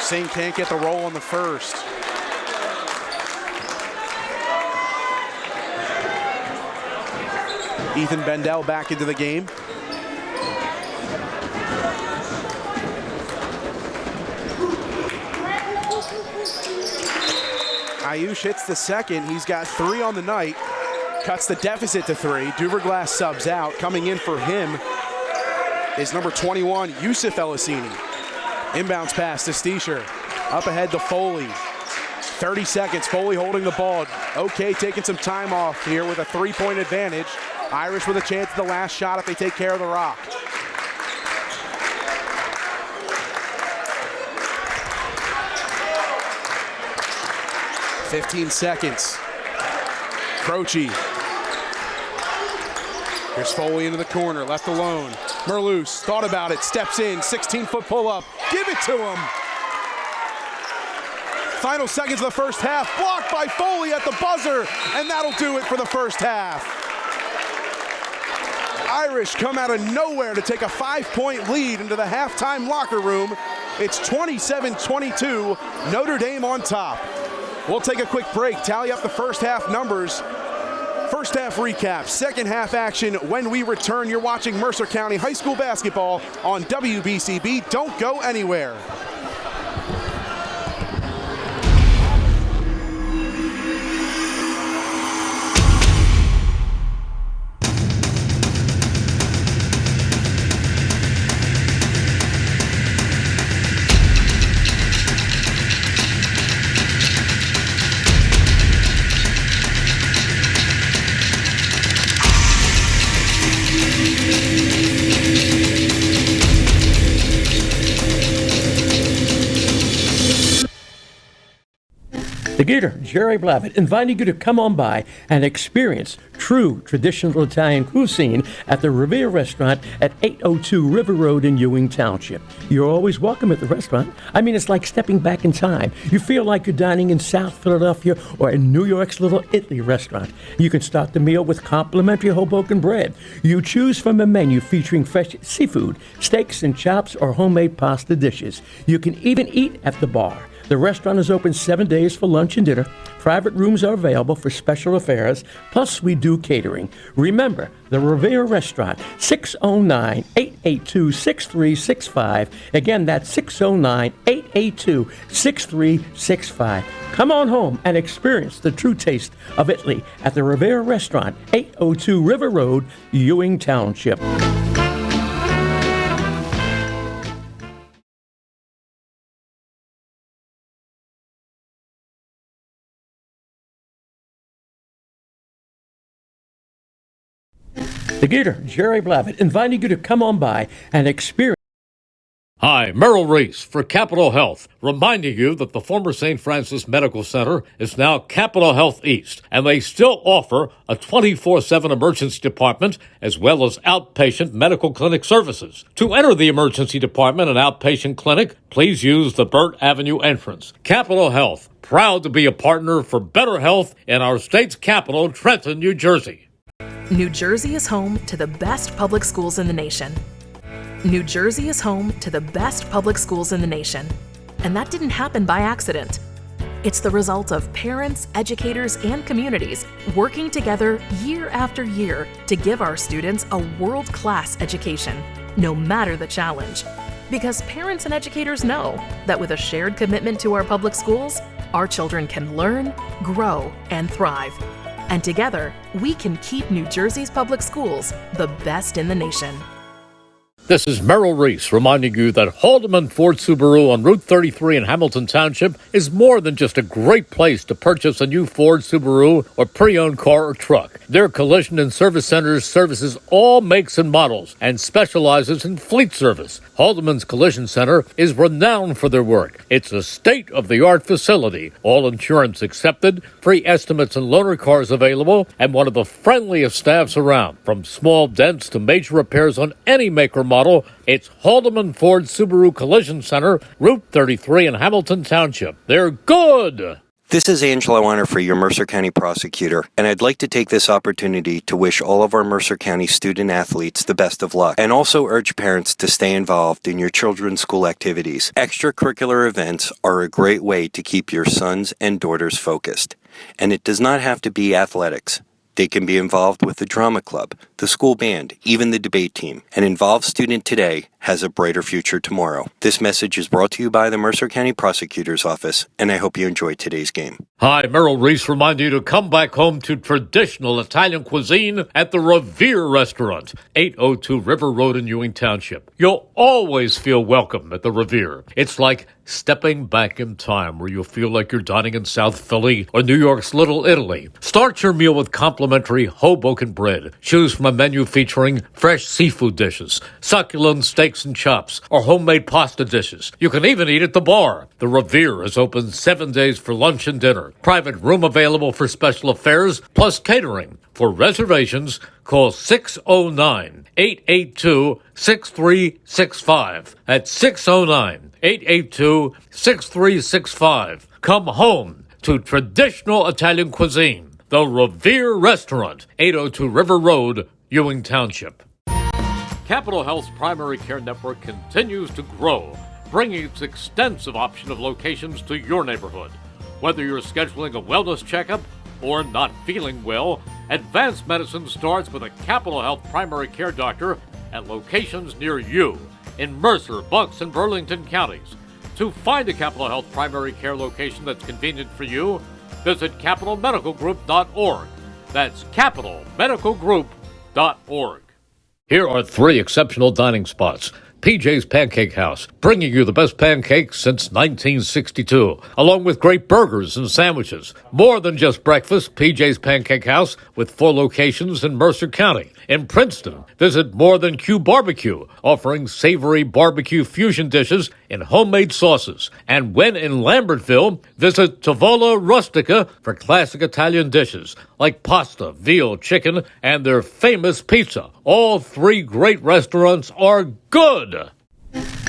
Singh can't get the roll on the first. Ethan Bendel back into the game. Ayush hits the second. He's got 3 on the night. Cuts the deficit to 3. Duverglass subs out. Coming in for him is number 21, Yusuf Elisini. Inbounds pass to Steischer. Up ahead to Foley. 30 seconds. Foley holding the ball. Okay, taking some time off here with a 3-point advantage. Irish with a chance at the last shot if they take care of the rock. "15 seconds. Croce. Here's Foley into the corner, left alone. Merloose thought about it, steps in, 16-foot pull-up. Give it to him. Final seconds of the first half, blocked by Foley at the buzzer, and that'll do it for the first half. Irish come out of nowhere to take a 5-point lead into the halftime locker room. It's 27-22, Notre Dame on top. We'll take a quick break, tally up the first half numbers. First half recap, second half action when we return. You're watching Mercer County High School basketball on WBCB. Don't go anywhere. The Gator, Jerry Blavitt, inviting you to come on by and experience true traditional Italian cuisine at the Revere Restaurant at 802 River Road in Ewing Township. You're always welcome at the restaurant. I mean, it's like stepping back in time. You feel like you're dining in South Philadelphia or in New York's Little Italy restaurant. You can start the meal with complimentary Hoboken bread. You choose from a menu featuring fresh seafood, steaks and chops, or homemade pasta dishes. You can even eat at the bar. The restaurant is open 7 days for lunch and dinner. Private rooms are available for special affairs, plus we do catering. Remember, the Revere Restaurant, 609-882-6365. Again, that's 609-882-6365. Come on home and experience the true taste of Italy at the Revere Restaurant, 802 River Road, Ewing Township. The Gator, Jerry Blavitt, inviting you to come on by and experience Hi, Merrill Reese for Capital Health, reminding you that the former St. Francis Medical Center is now Capital Health East, and they still offer a 24/7 emergency department as well as outpatient medical clinic services. To enter the emergency department and outpatient clinic, please use the Burt Avenue entrance. Capital Health, proud to be a partner for better health in our state's capital, Trenton, New Jersey. New Jersey is home to the best public schools in the nation. New Jersey is home to the best public schools in the nation. And that didn't happen by accident. It's the result of parents, educators, and communities working together year after year to give our students a world-class education, no matter the challenge. Because parents and educators know that with a shared commitment to our public schools, our children can learn, grow, and thrive. And together, we can keep New Jersey's public schools the best in the nation. This is Merrill Reese reminding you that Haldeman Ford Subaru on Route 33 in Hamilton Township is more than just a great place to purchase a new Ford Subaru or pre-owned car or truck. Their collision and service centers services all makes and models and specializes in fleet service. Haldeman's Collision Center is renowned for their work. It's a state-of-the-art facility, all insurance accepted, free estimates and loaner cars available, and one of the friendliest staffs around. From small dents to major repairs on any make or model, it's Haldeman Ford Subaru Collision Center, Route 33 in Hamilton Township. They're good! This is Angelo Honor for your Mercer County prosecutor, and I'd like to take this opportunity to wish all of our Mercer County student athletes the best of luck, and also urge parents to stay involved in your children's school activities. Extracurricular events are a great way to keep your sons and daughters focused, and it does not have to be athletics. They can be involved with the drama club, the school band, even the debate team. An involved student today has a brighter future tomorrow. This message is brought to you by the Mercer County Prosecutor's Office, and I hope you enjoyed today's game. Hi, Merrill Reese reminding you to come back home to traditional Italian cuisine at the Revere Restaurant, 802 River Road in Ewing Township. You'll always feel welcome at the Revere. It's like stepping back in time where you'll feel like you're dining in South Philly or New York's Little Italy. Start your meal with complimentary Hoboken bread. Choose from a menu featuring fresh seafood dishes, succulent steaks and chops, or homemade pasta dishes. You can even eat at the bar. The Revere is open 7 days for lunch and dinner. Private room available for special affairs, plus catering. For reservations, call 609-882-6365. That's 609-882-6365. Come home to traditional Italian cuisine. The Revere Restaurant, 802 River Road, Ewing Township. Capital Health's primary care network continues to grow, bringing its extensive option of locations to your neighborhood. Whether you're scheduling a wellness checkup or not feeling well, advanced medicine starts with a Capital Health primary care doctor at locations near you in Mercer, Bucks, and Burlington counties. To find a Capital Health primary care location that's convenient for you, visit capitalmedicalgroup.org. That's capitalmedicalgroup.org. Here are 3 exceptional dining spots. PJ's Pancake House, bringing you the best pancakes since 1962, along with great burgers and sandwiches. More than just breakfast, PJ's Pancake House, with 4 locations in Mercer County. In Princeton, visit More Than Q Barbecue, offering savory barbecue fusion dishes in homemade sauces. And when in Lambertville, visit Tavola Rustica for classic Italian dishes like pasta, veal, chicken, and their famous pizza. All 3 great restaurants are good.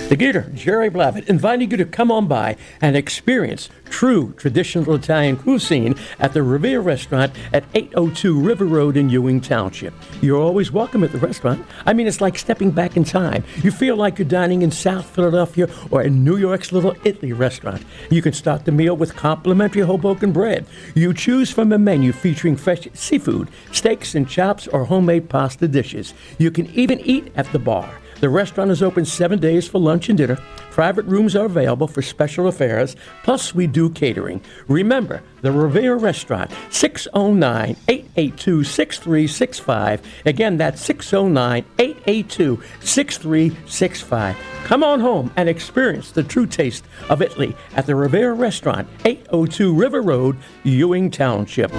The Gator, Jerry Blavitt, inviting you to come on by and experience true traditional Italian cuisine at the Revere Restaurant at 802 River Road in Ewing Township. You're always welcome at the restaurant. I mean, it's like stepping back in time. You feel like you're dining in South Philadelphia or in New York's Little Italy restaurant. You can start the meal with complimentary Hoboken bread. You choose from a menu featuring fresh seafood, steaks and chops, or homemade pasta dishes. You can even eat at the bar. The restaurant is open 7 days for lunch and dinner. Private rooms are available for special affairs, plus we do catering. Remember, the Revere Restaurant, 609-882-6365. Again, that's 609-882-6365. Come on home and experience the true taste of Italy at the Revere Restaurant, 802 River Road, Ewing Township.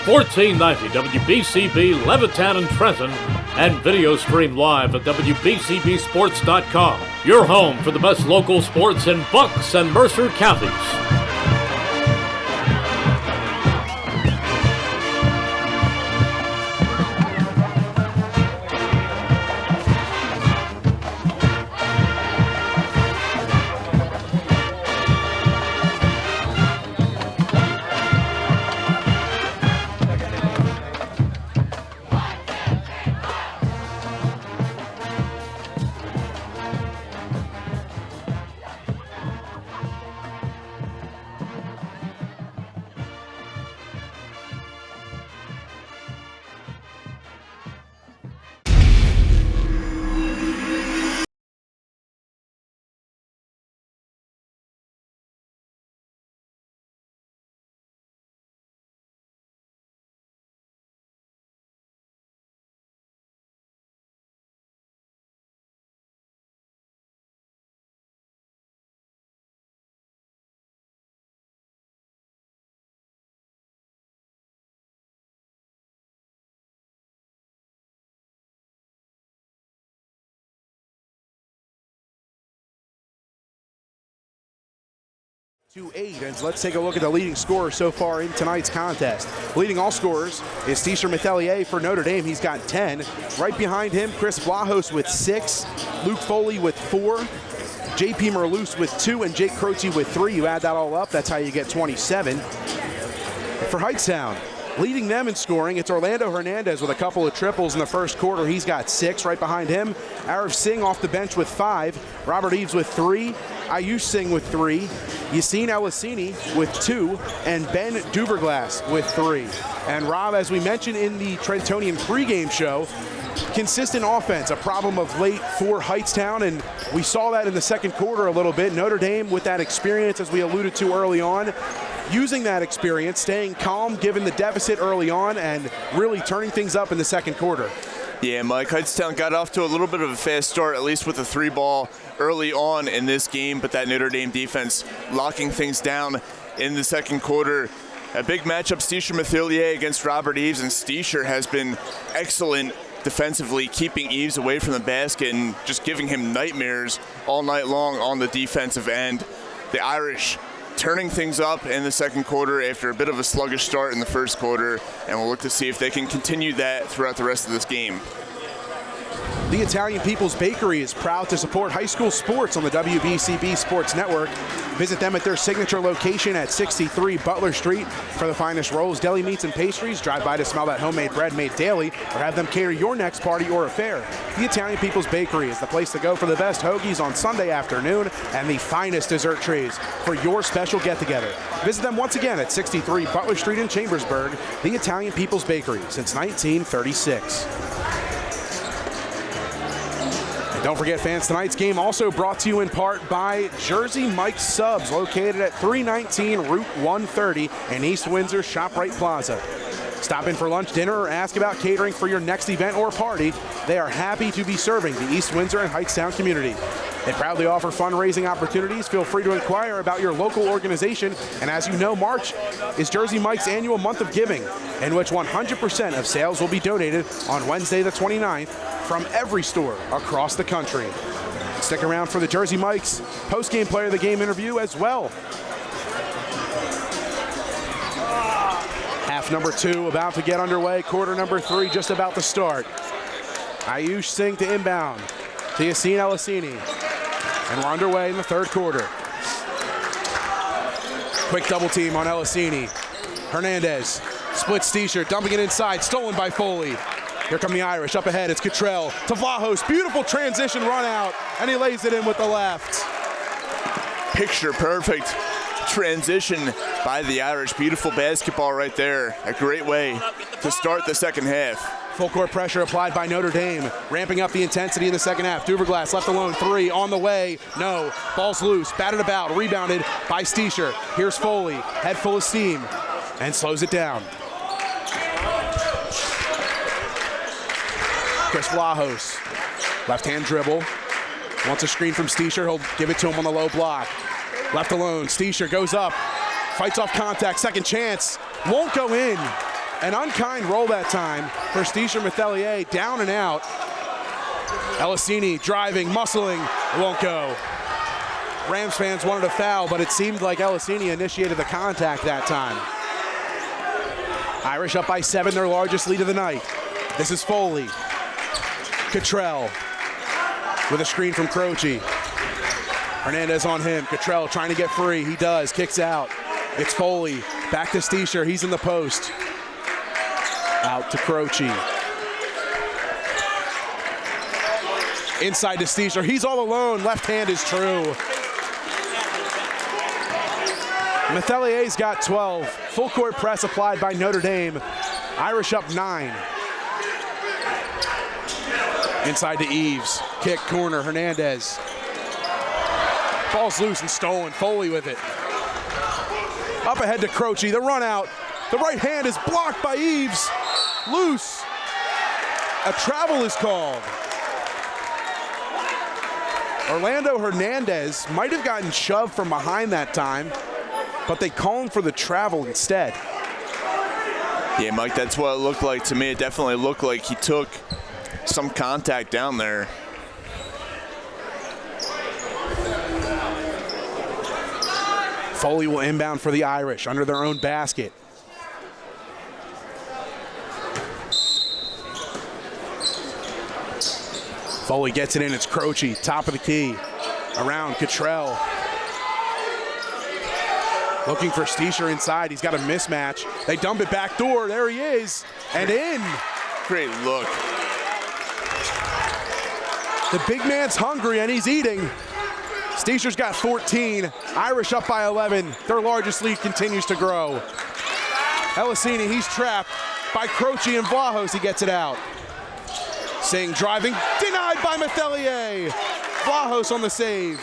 1490 WBCB Levittown and Trenton, and video stream live at WBCBsports.com. Your home for the best local sports in Bucks and Mercer counties. 2-8, and let's take a look at the leading scorer so far in tonight's contest. Leading all scorers is Tisha Methelier for Notre Dame. He's got 10. Right behind him, Chris Vlahos with 6, Luke Foley with 4, JP Merloose with 2, and Jake Croce with 3. You add that all up, that's how you get 27. For Hightstown, leading them in scoring, it's Orlando Hernandez with a couple of triples in the first quarter. He's got 6. Right behind him, Arav Singh off the bench with 5, Robert Eves with 3, Ayush Singh with 3, Yassine Elasini with 2, and Ben Duverglass with 3. And Rob, as we mentioned in the Trentonian pregame show, consistent offense, a problem of late for Hightstown, and we saw that in the second quarter a little bit. Notre Dame with that experience, as we alluded to early on, using that experience, staying calm given the deficit early on, and really turning things up in the second quarter. Yeah, Mike, Hightstown got off to a little bit of a fast start, at least with the 3-ball early on in this game, but that Notre Dame defense locking things down in the second quarter. A big matchup, Tisha Methelier against Robert Eves, and Tisha has been excellent defensively, keeping Eves away from the basket and just giving him nightmares all night long on the defensive end. The Irish turning things up in the second quarter after a bit of a sluggish start in the first quarter, and we'll look to see if they can continue that throughout the rest of this game. The Italian People's Bakery is proud to support high school sports on the WBCB Sports Network. Visit them at their signature location at 63 Butler Street for the finest rolls, deli meats, and pastries. Drive by to smell that homemade bread made daily, or have them cater your next party or affair. The Italian People's Bakery is the place to go for the best hoagies on Sunday afternoon and the finest dessert trays for your special get-together. Visit them once again at 63 Butler Street in Chambersburg. The Italian People's Bakery since 1936. And don't forget, fans, tonight's game also brought to you in part by Jersey Mike's Subs, located at 319 Route 130 in East Windsor ShopRite Plaza. Stop in for lunch, dinner, or ask about catering for your next event or party. They are happy to be serving the East Windsor and Hightstown community. They proudly offer fundraising opportunities. Feel free to inquire about your local organization. And as you know, March is Jersey Mike's annual month of giving, in which 100% of sales will be donated on Wednesday the 29th from every store across the country. Stick around for the Jersey Mike's post-game player of the game interview as well. Half number 2 about to get underway. Quarter number 3 just about to start. Ayush Singh to inbound to Yassine Elasini. And we're underway in the third quarter. Quick double team on Elasini. Hernandez splits Tisha, dumping it inside, stolen by Foley. Here come the Irish, up ahead, it's Cottrell to Vlahos. Beautiful transition run out, and he lays it in with the left. Picture perfect transition by the Irish. Beautiful basketball right there. A great way to start the second half. Full court pressure applied by Notre Dame, ramping up the intensity in the second half. Duverglass left alone, 3 on the way. No, ball's loose, batted about, rebounded by Steesher. Here's Foley, head full of steam, and slows it down. Chris Vlahos, left-hand dribble. Wants a screen from Steesher, he'll give it to him on the low block. Left alone, Steesher goes up, fights off contact, second chance, won't go in. An unkind roll that time for Steisha Methelier, down and out. Elisini driving, muscling, it won't go. Rams fans wanted a foul, but it seemed like Elisini initiated the contact that time. Irish up by 7, their largest lead of the night. This is Foley. Cottrell with a screen from Croce. Hernandez on him. Cottrell trying to get free. He does. Kicks out. It's Foley. Back to Steisha. He's in the post. Out to Croce. Inside to Steisha. He's all alone. Left hand is true. Methelier's got 12. Full court press applied by Notre Dame. Irish up 9. Inside to Eves. Kick, corner, Hernandez. Ball's loose and stolen. Foley with it. Up ahead to Croce. The run out. The right hand is blocked by Eves. Loose. A travel is called. Orlando Hernandez might have gotten shoved from behind that time, but they call him for the travel instead. Yeah, Mike, that's what it looked like to me. It definitely looked like he took some contact down there. Foley will inbound for the Irish under their own basket. Foley gets it in. It's Croce, top of the key. Around Cottrell. Looking for Steisha inside. He's got a mismatch. They dump it back door. There he is. And in. Great look. The big man's hungry and he's eating. Steisha's got 14. Irish up by 11. Their largest lead continues to grow. Elisini, he's trapped by Croce and Vlahos. He gets it out. Singh driving, denied by Methelier. Vlahos on the save.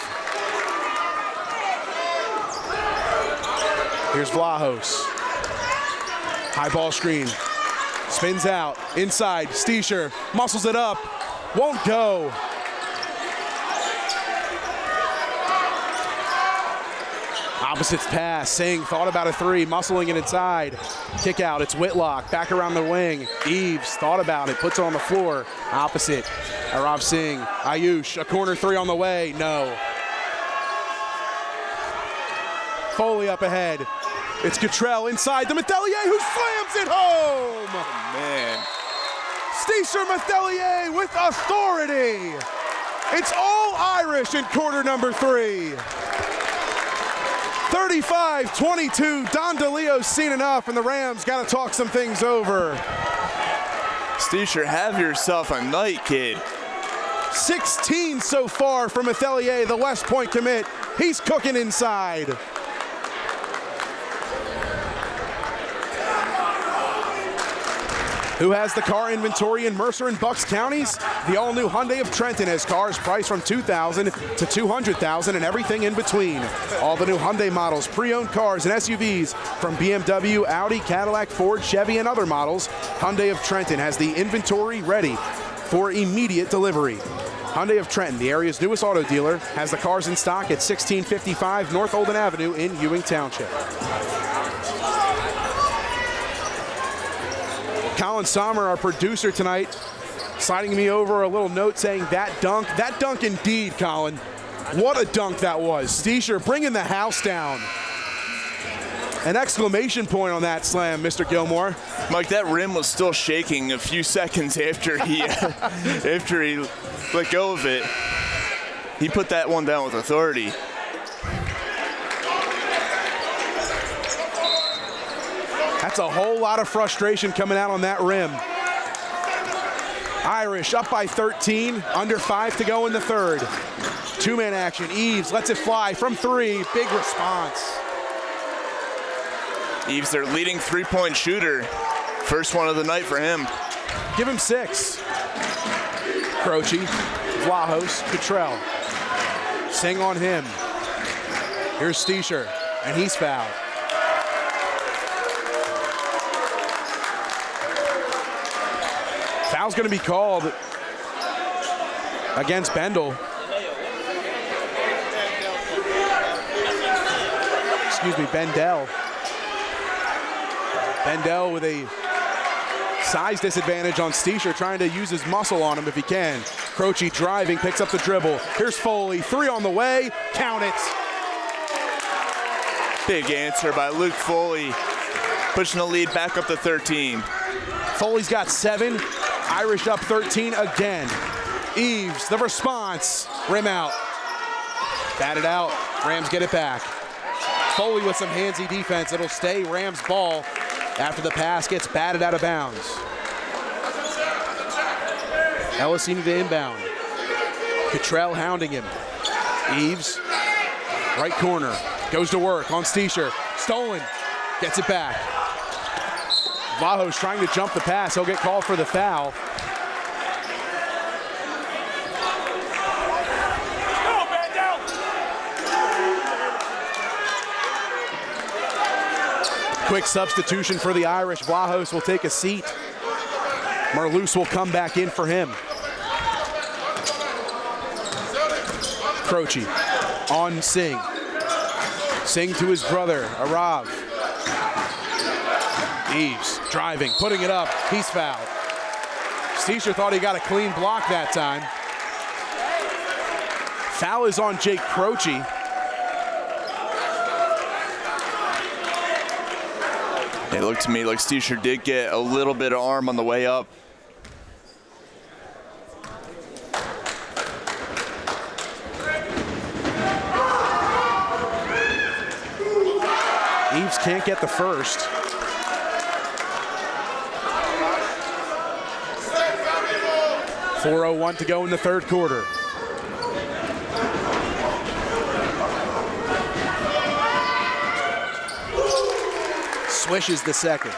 Here's Vlahos. High ball screen. Spins out. Inside. Steisha muscles it up. Won't go. Opposites pass. Singh thought about a three. Muscling it inside. Kick out. It's Whitlock. Back around the wing. Eves thought about it. Puts it on the floor. Opposite. Arav Singh. Ayush. A corner three on the way. No. Foley up ahead. It's Cottrell inside the Methelier who slams it home. Oh, man. Steisha Methelier with authority. It's all Irish in quarter number 3. 35-22. Don DeLeo's seen enough, and the Rams got to talk some things over. Steisha, have yourself a night, kid. 16 so far from Methelier, the West Point commit. He's cooking inside. Who has the car inventory in Mercer and Bucks counties? The all-new Hyundai of Trenton has cars priced from $2,000 to $200,000 and everything in between. All the new Hyundai models, pre-owned cars and SUVs from BMW, Audi, Cadillac, Ford, Chevy, and other models. Hyundai of Trenton has the inventory ready for immediate delivery. Hyundai of Trenton, the area's newest auto dealer, has the cars in stock at 1655 North Olden Avenue in Ewing Township. Colin Sommer, our producer tonight, sliding me over a little note saying that dunk indeed, Colin. What a dunk that was. Steisha bringing the house down. An exclamation point on that slam, Mr. Gilmore. Mike, that rim was still shaking a few seconds after he let go of it. He put that one down with authority. That's a whole lot of frustration coming out on that rim. Irish up by 13, under 5 to go in the third. Two-man action. Eves lets it fly from 3. Big response. Eves, their leading three-point shooter. First one of the night for him. Give him 6. Croce, Vlahos, Cottrell. Singh on him. Here's Steisha, and he's fouled. Foul's going to be called against Bendel. Excuse me, Bendel. Bendel with a size disadvantage on Steischer, trying to use his muscle on him if he can. Croce driving, picks up the dribble. Here's Foley, 3 on the way, count it. Big answer by Luke Foley, pushing the lead back up to 13. Foley's got 7, Irish up 13 again. Eves, the response, rim out. Batted out, Rams get it back. Foley with some handsy defense, it'll stay Rams ball after the pass gets batted out of bounds. Ellisini to inbound. Cottrell hounding him. Eves, right corner, goes to work on Steischer. Stolen, gets it back. Vlaho's trying to jump the pass, he'll get called for the foul. Quick substitution for the Irish. Vlahos will take a seat. Marlouse will come back in for him. Croce on Singh. Singh to his brother, Arav. Eves driving, putting it up. He's fouled. Steischer thought he got a clean block that time. Foul is on Jake Croce. It looked to me like Steischer did get a little bit of arm on the way up. Eves can't get the first. .401 to go in the third quarter. Swishes the second.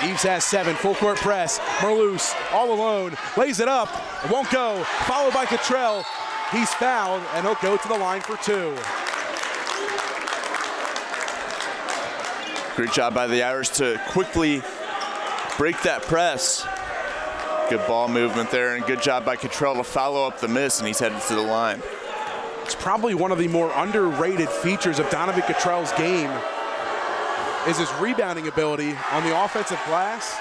Eves has 7, full court press. Marlouse all alone, lays it up, it won't go. Followed by Cottrell. He's fouled and he'll go to the line for 2. Great job by the Irish to quickly break that press. Good ball movement there, and good job by Cottrell to follow up the miss, and he's headed to the line. It's probably one of the more underrated features of Donovan Cottrell's game is his rebounding ability on the offensive glass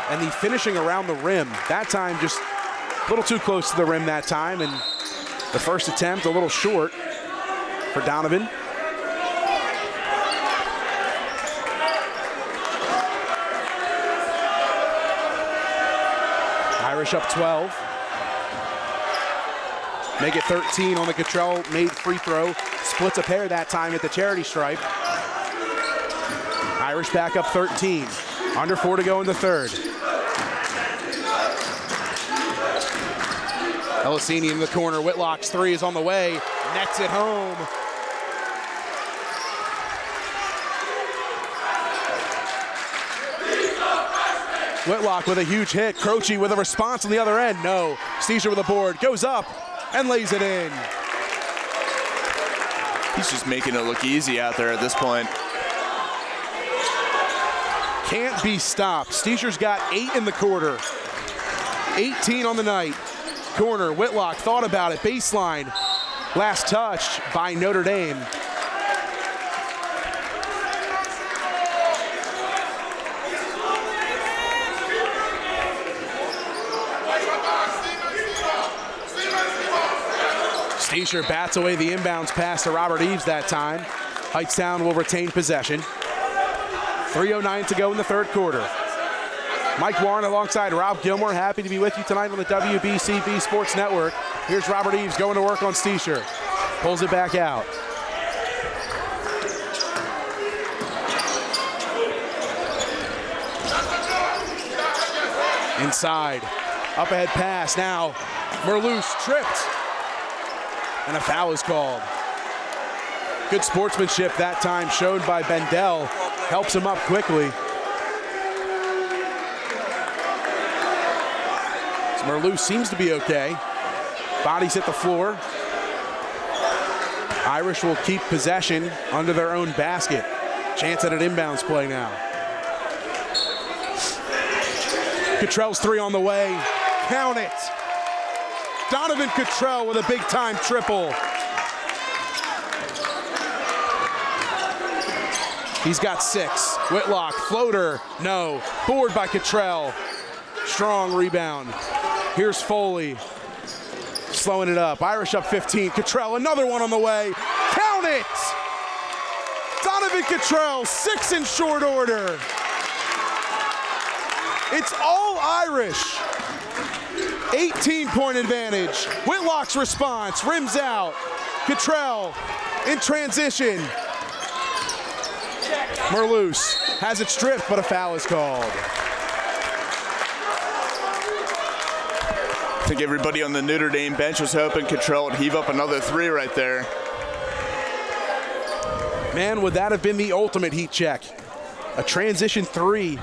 and the finishing around the rim. That time just a little too close to the rim that time, and the first attempt a little short for Donovan. Irish up 12. Make it 13 on the Cottrell made free throw. Splits a pair that time at the charity stripe. Irish back up 13. Under 4 to go in the third. Ellisini in the corner. Whitlock's 3 is on the way. Nets it home. Whitlock with a huge hit. Croce with a response on the other end. No. Steischer with a board. Goes up and lays it in. He's just making it look easy out there at this point. Can't be stopped. Steischer's got 8 in the quarter. 18 on the night. Corner, Whitlock thought about it. Baseline. Last touch by Notre Dame. Steischer bats away the inbounds pass to Robert Eves that time. Hightstown will retain possession. 3:09 to go in the third quarter. Mike Warren alongside Rob Gilmore, happy to be with you tonight on the WBCB Sports Network. Here's Robert Eves going to work on Steischer. Pulls it back out. Inside. Up ahead pass now. Marlouse tripped. And a foul is called. Good sportsmanship that time showed by Bendel. Helps him up quickly. So Marlouse seems to be okay. Bodies hit the floor. Irish will keep possession under their own basket. Chance at an inbounds play now. Cottrell's 3 on the way. Count it. Donovan Cottrell with a big-time triple. He's got 6. Whitlock, floater, no. Board by Cottrell. Strong rebound. Here's Foley. Slowing it up. Irish up 15. Cottrell, another one on the way. Count it! Donovan Cottrell, 6 in short order. It's all Irish. 18-point advantage. Whitlock's response, rims out. Cottrell in transition. Merloose has it stripped, but a foul is called. I think everybody on the Notre Dame bench was hoping Cottrell would heave up another 3 right there. Man, would that have been the ultimate heat check? A transition 3.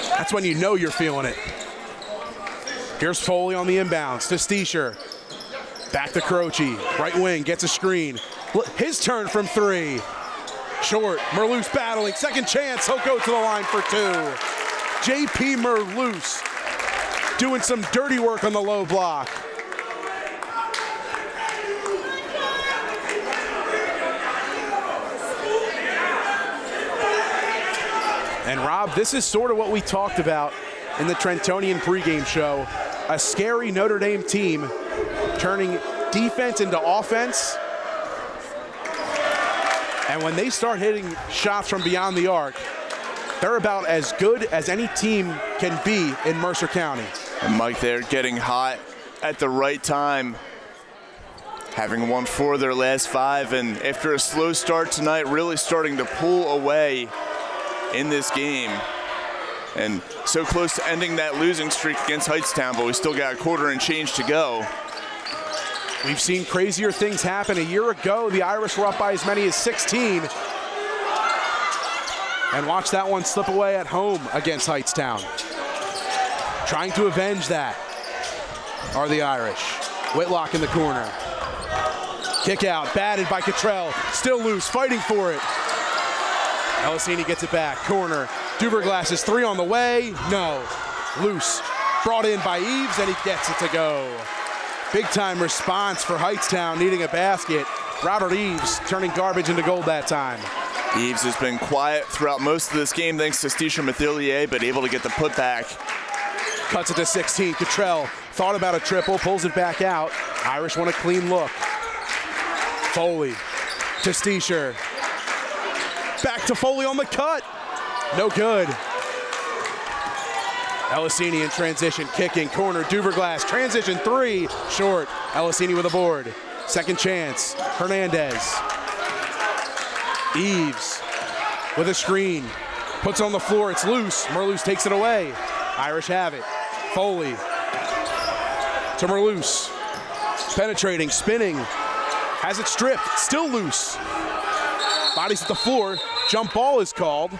That's when you know you're feeling it. Here's Foley on the inbounds to Steischer. Back to Croce. Right wing, gets a screen. His turn from 3. Short. Merloose battling. Second chance. He'll go to the line for 2. JP Merloose doing some dirty work on the low block. And Rob, this is sort of what we talked about in the Trentonian pregame show. A scary Notre Dame team turning defense into offense. And when they start hitting shots from beyond the arc, they're about as good as any team can be in Mercer County. And Mike, they're getting hot at the right time, having won 4 of their last 5, and after a slow start tonight, really starting to pull away in this game. And so close to ending that losing streak against Hightstown, but we still got a quarter and change to go. We've seen crazier things happen. A year ago, the Irish were up by as many as 16. And watch that one slip away at home against Hightstown. Trying to avenge that are the Irish. Whitlock in the corner. Kick out, batted by Cottrell. Still loose, fighting for it. Elisini gets it back, corner. Duverglass's 3 on the way, no. Loose, brought in by Eves, and he gets it to go. Big time response for Hightstown needing a basket. Robert Eves turning garbage into gold that time. Eves has been quiet throughout most of this game thanks to Steischer Mathilier, but able to get the putback. Cuts it to 16, Cottrell thought about a triple, pulls it back out. Irish want a clean look. Foley to Steischer. Back to Foley on the cut. No good. Elisini in transition, kicking, corner, Duverglass, transition 3, short. Elisini with a board. Second chance, Hernandez. Eves with a screen, puts it on the floor, it's loose. Merloose takes it away. Irish have it. Foley to Merloose. Penetrating, spinning, has it stripped, still loose. Bodies at the floor, jump ball is called.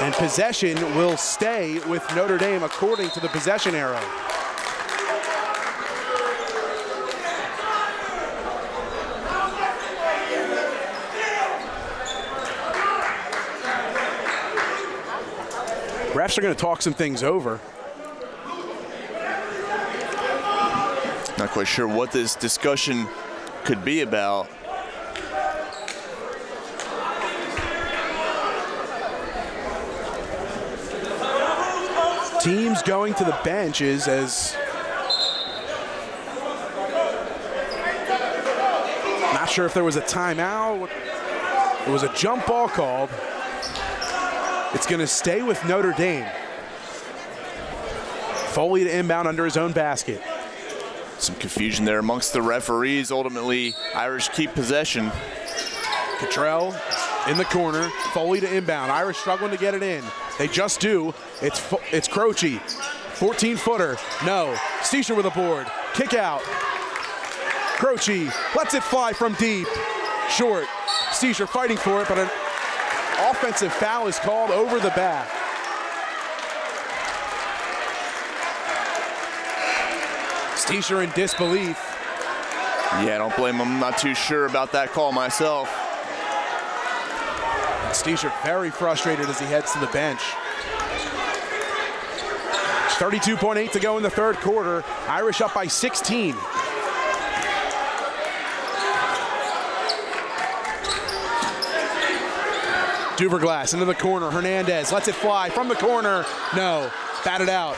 And possession will stay with Notre Dame according to the possession arrow. Refs are going to talk some things over. Not quite sure what this discussion could be about. Teams going to the benches as not sure if there was a timeout. There was a jump ball called. It's going to stay with Notre Dame. Foley to inbound under his own basket. Some confusion there amongst the referees. Ultimately, Irish keep possession. Cottrell in the corner. Foley to inbound. Irish struggling to get it in. They just do. It's Croce. 14-footer. No. Steischer with a board. Kick out. Croce lets it fly from deep. Short. Steischer fighting for it, but an offensive foul is called over the back. Steischer in disbelief. Yeah, don't blame him. I'm not too sure about that call myself. Steischer very frustrated as he heads to the bench. 32.8 to go in the third quarter. Irish up by 16. Duverglass into the corner. Hernandez lets it fly from the corner. No, batted out.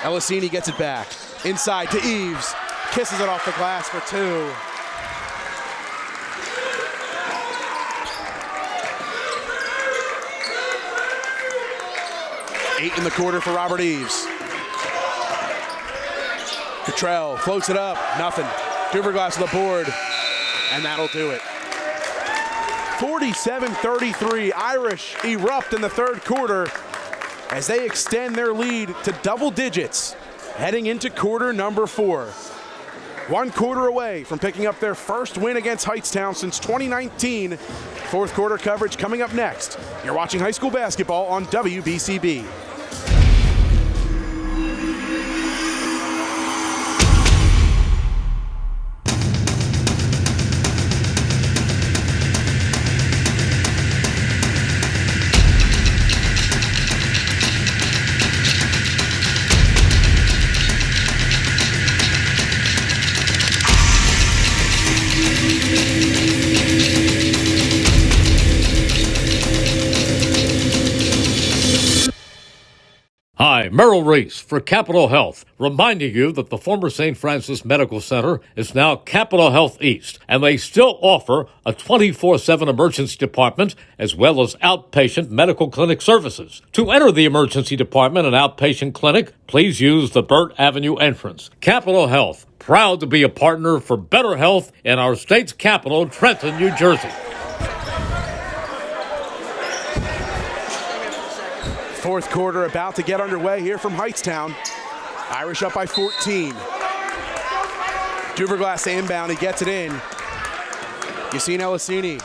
Elisini gets it back. Inside to Eves. Kisses it off the glass for 2. Eight in the quarter for Robert Eves. Cottrell floats it up. Nothing. Duverglass to the board. And that'll do it. 47-33. Irish erupt in the third quarter as they extend their lead to double digits heading into quarter number 4. 1 quarter away from picking up their first win against Hightstown since 2019. Fourth quarter coverage coming up next. You're watching high school basketball on WBCB. Hi, Merrill Reese for Capital Health, reminding you that the former St. Francis Medical Center is now Capital Health East, and they still offer a 24/7 emergency department as well as outpatient medical clinic services. To enter the emergency department and outpatient clinic, please use the Burt Avenue entrance. Capital Health, proud to be a partner for better health in our state's capital, Trenton, New Jersey. Fourth quarter about to get underway here from Hightstown. Irish up by 14. Duverglass inbound, he gets it in. Yassine Elisini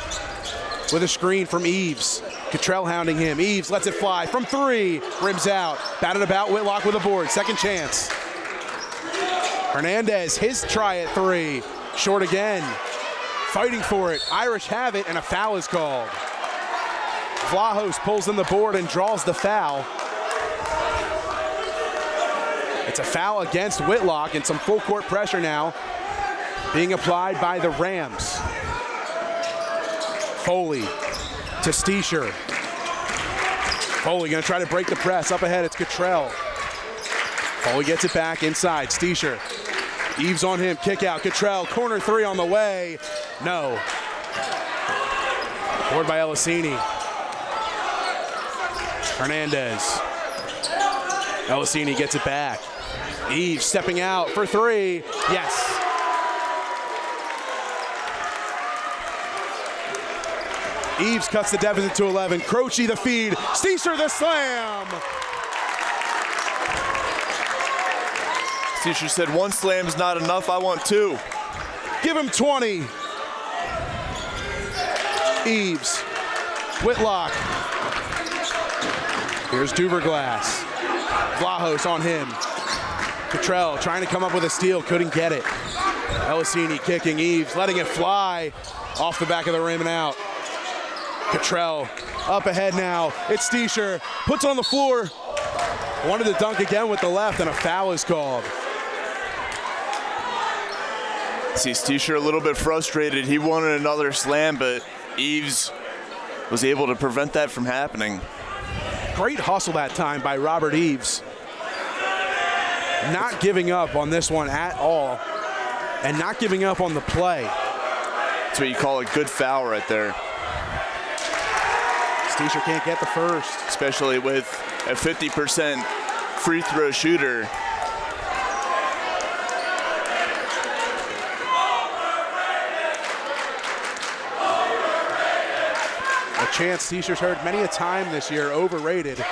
with a screen from Eves. Cottrell hounding him. Eves lets it fly from 3, rims out. Batted about, Whitlock with a board, second chance. Hernandez, his try at 3, short again. Fighting for it, Irish have it, and a foul is called. Vlahos pulls in the board and draws the foul. It's a foul against Whitlock, and some full court pressure now being applied by the Rams. Foley to Steesher. Foley gonna try to break the press. Up ahead, it's Cottrell. Foley gets it back inside, Steesher. Eves on him, kick out, Cottrell, corner 3 on the way. No. Board by Elisini. Hernandez. Elisini gets it back. Eves stepping out for 3. Yes. Eves cuts the deficit to 11. Croce the feed. Steesher the slam. Steesher said 1 slam is not enough. I want 2. Give him 20. Eves. Whitlock. Here's Duverglass. Vlahos on him. Cottrell trying to come up with a steal, couldn't get it. Elisini kicking, Eves letting it fly off the back of the rim and out. Cottrell up ahead now. It's Steesher, puts it on the floor. Wanted to dunk again with the left, and a foul is called. See Steesher a little bit frustrated. He wanted another slam, but Eves was able to prevent that from happening. Great hustle that time by Robert Eves. Not giving up on this one at all, and not giving up on the play. That's what you call a good foul right there. Steesher can't get the first. Especially with a 50% free throw shooter. A chance Steesher's heard many a time this year, overrated,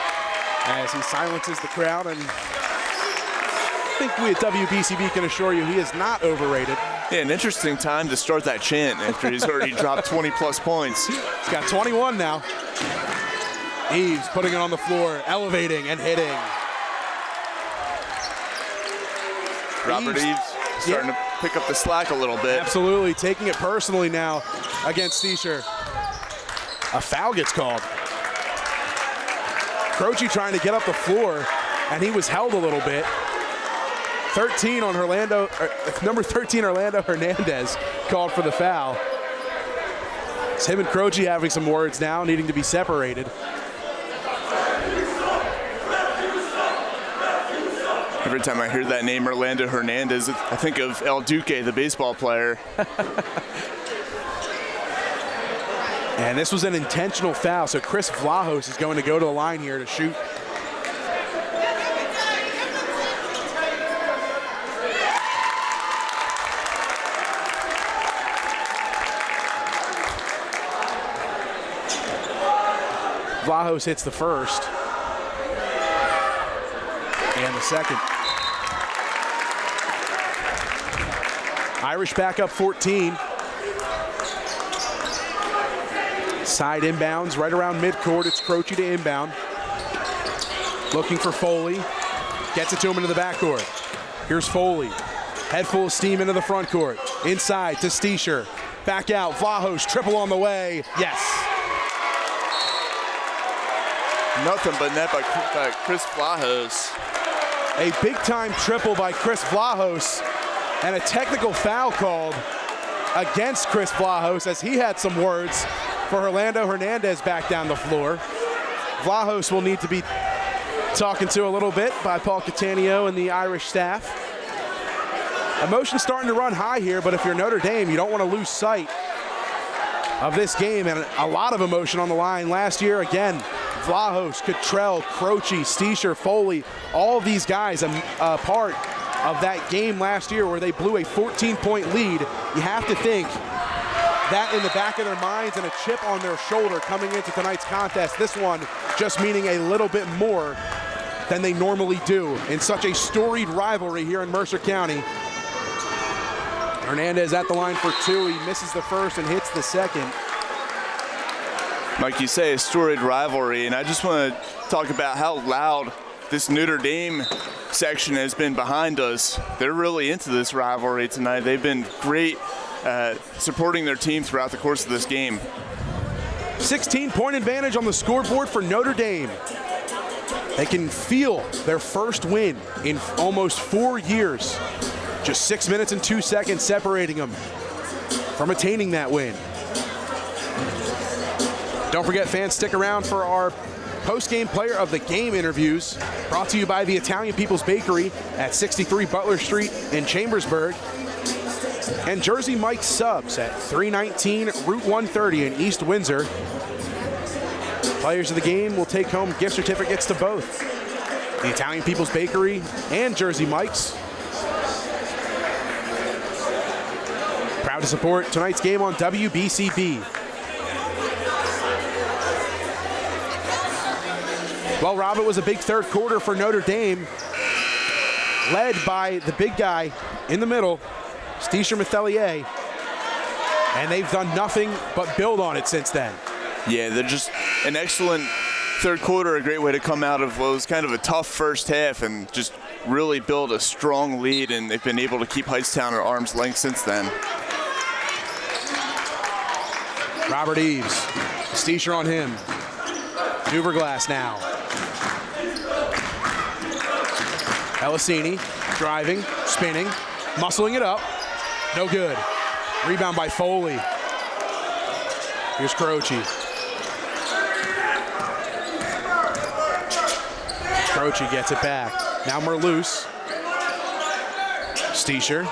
as he silences the crowd, and I think we at WBCB can assure you he is not overrated. Yeah, an interesting time to start that chant after he's already dropped 20-plus points. He's got 21 now. Eves putting it on the floor, elevating and hitting. Robert Eves starting to pick up the slack a little bit. Absolutely, taking it personally now against Steesher. A foul gets called. Croce trying to get up the floor, and he was held a little bit. 13 on number 13, Orlando Hernandez called for the foul. It's him and Croce having some words now, needing to be separated. Every time I hear that name, Orlando Hernandez, I think of El Duque, the baseball player. And this was an intentional foul, so Chris Vlahos is going to go to the line here to shoot. Vlahos hits the first and the second. Irish back up 14. Side inbounds right around midcourt. It's Croce to inbound. Looking for Foley. Gets it to him into the backcourt. Here's Foley. Head full of steam into the front court. Inside to Steischer. Back out. Vlahos triple on the way. Yes. Nothing but net by Chris Vlahos. A big-time triple by Chris Vlahos and a technical foul called against Chris Vlahos as he had some words for Orlando Hernandez back down the floor. Vlahos will need to be talking to a little bit by Paul Catania and the Irish staff. Emotion's starting to run high here, but if you're Notre Dame, you don't want to lose sight of this game, and a lot of emotion on the line. Last year, again, Vlahos, Cottrell, Croce, Steischer, Foley, all of these guys a part of that game last year where they blew a 14-point lead. You have to think that in the back of their minds and a chip on their shoulder coming into tonight's contest. This one just meaning a little bit more than they normally do in such a storied rivalry here in Mercer County. Hernandez at the line for two. He misses the first and hits the second. Like you say, a storied rivalry, and I just want to talk about how loud this Notre Dame section has been behind us. They're really into this rivalry tonight. They've been great supporting their team throughout the course of this game. 16-point advantage on the scoreboard for Notre Dame. They can feel their first win in almost 4 years. Just 6 minutes and 2 seconds separating them from attaining that win. Don't forget, fans, stick around for our post-game player of the game interviews, brought to you by the Italian People's Bakery at 63 Butler Street in Chambersburg, and Jersey Mike's Subs at 319 Route 130 in East Windsor. Players of the game will take home gift certificates to both the Italian People's Bakery and Jersey Mike's. Proud to support tonight's game on WBCB. Well, Rob, it was a big third quarter for Notre Dame, led by the big guy in the middle, Steischer Methelier, and they've done nothing but build on it since then. Yeah, they're just an excellent third quarter, a great way to come out of what was kind of a tough first half and just really build a strong lead, and they've been able to keep Hightstown at arm's length since then. Robert Eves, Steischer on him. Duverglass now. Elisini driving, spinning, muscling it up. No good. Rebound by Foley. Here's Croce. Croce gets it back. Now Merloose. Steischer.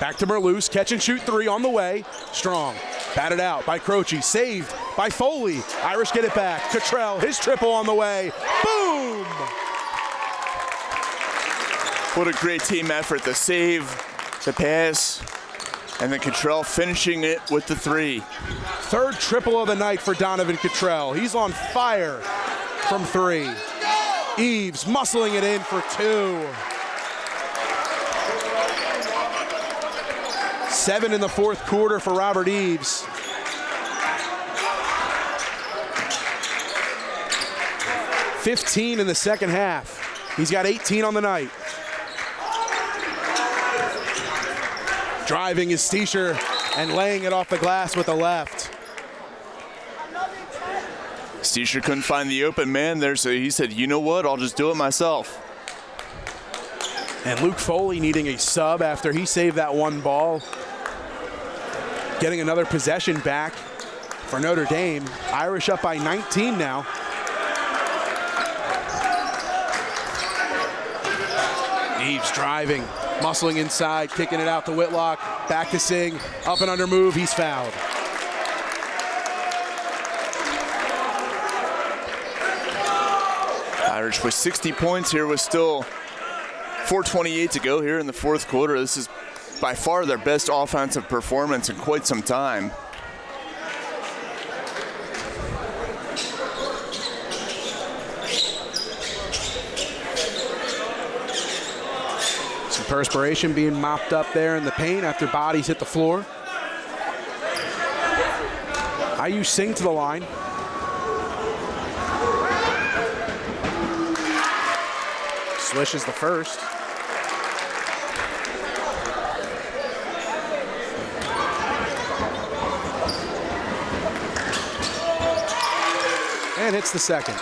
Back to Merloose. Catch and shoot three on the way. Strong. Batted out by Croce. Saved by Foley. Irish get it back. Cottrell, his triple on the way. Boom! What a great team effort. The save, the pass, and then Cottrell finishing it with the three. Third triple of the night for Donovan Cottrell. He's on fire from three. Eves muscling it in for two. 7 in the fourth quarter for Robert Eves. $15 in the second half. He's got 18 on the night. Driving is Steischer and laying it off the glass with the left. Steischer couldn't find the open man there, so he said, you know what, I'll just do it myself. And Luke Foley needing a sub after he saved that one ball. Getting another possession back for Notre Dame. Irish up by 19 now. Eves driving, muscling inside, kicking it out to Whitlock. Back to Singh, up and under move, he's fouled. Irish with 60 points here with still 4:28 to go here in the fourth quarter. This is by far their best offensive performance in quite some time. Some perspiration being mopped up there in the paint after bodies hit the floor. IU Singh to the line. Swish is the first. And hits the second.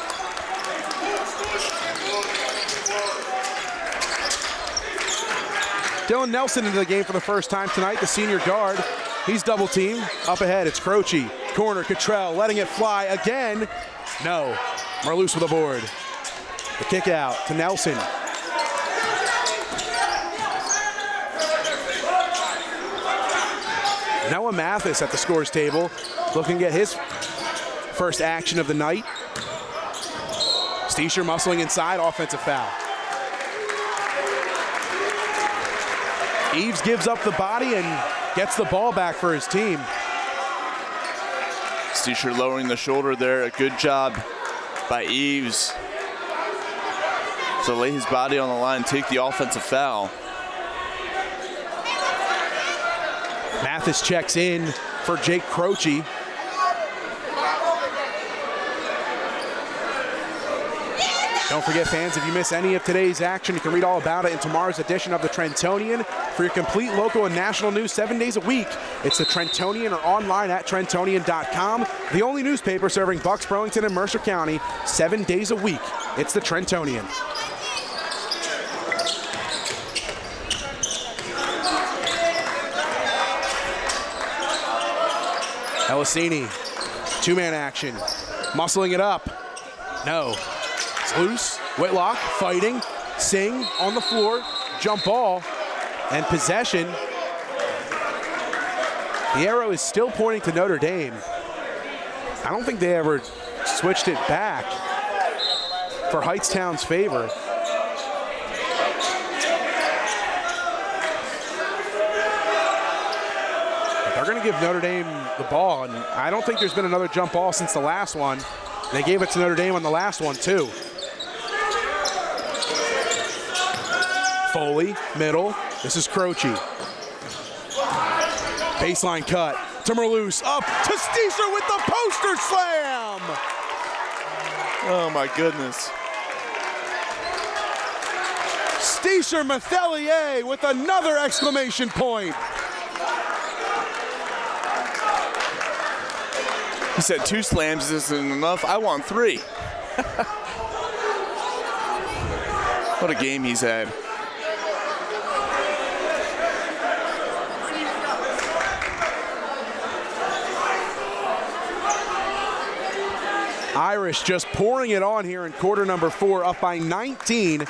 Dylan Nelson into the game for the first time tonight, the senior guard. He's double teamed. Up ahead, it's Croce. Corner, Cottrell letting it fly again. No. Marlouse with a board. The kick out to Nelson. Noah Mathis at the scores table, looking at his first action of the night. Steischer muscling inside, offensive foul. Eves gives up the body and gets the ball back for his team. Steischer lowering the shoulder there. A good job by Eves to lay his body on the line, take the offensive foul. Mathis checks in for Jake Croce. Don't forget, fans, if you miss any of today's action, you can read all about it in tomorrow's edition of the Trentonian. For your complete local and national news 7 days a week, it's the Trentonian or online at Trentonian.com. The only newspaper serving Bucks, Burlington, and Mercer County 7 days a week. It's the Trentonian. Elisini, two-man action, muscling it up. No. It's loose. Whitlock fighting. Singh on the floor. Jump ball. And possession. The arrow is still pointing to Notre Dame. I don't think they ever switched it back for Hightstown's favor. They're going to give Notre Dame the ball, and I don't think there's been another jump ball since the last one. They gave it to Notre Dame on the last one, too. Foley, middle. This is Croce. Baseline cut to Marlouse. Up to Steischer with the poster slam! Oh, my goodness. Steischer Mathelier with another exclamation point. He said 2 slams isn't enough. I want 3. What a game he's had. Irish just pouring it on here in quarter number 4, up by 19.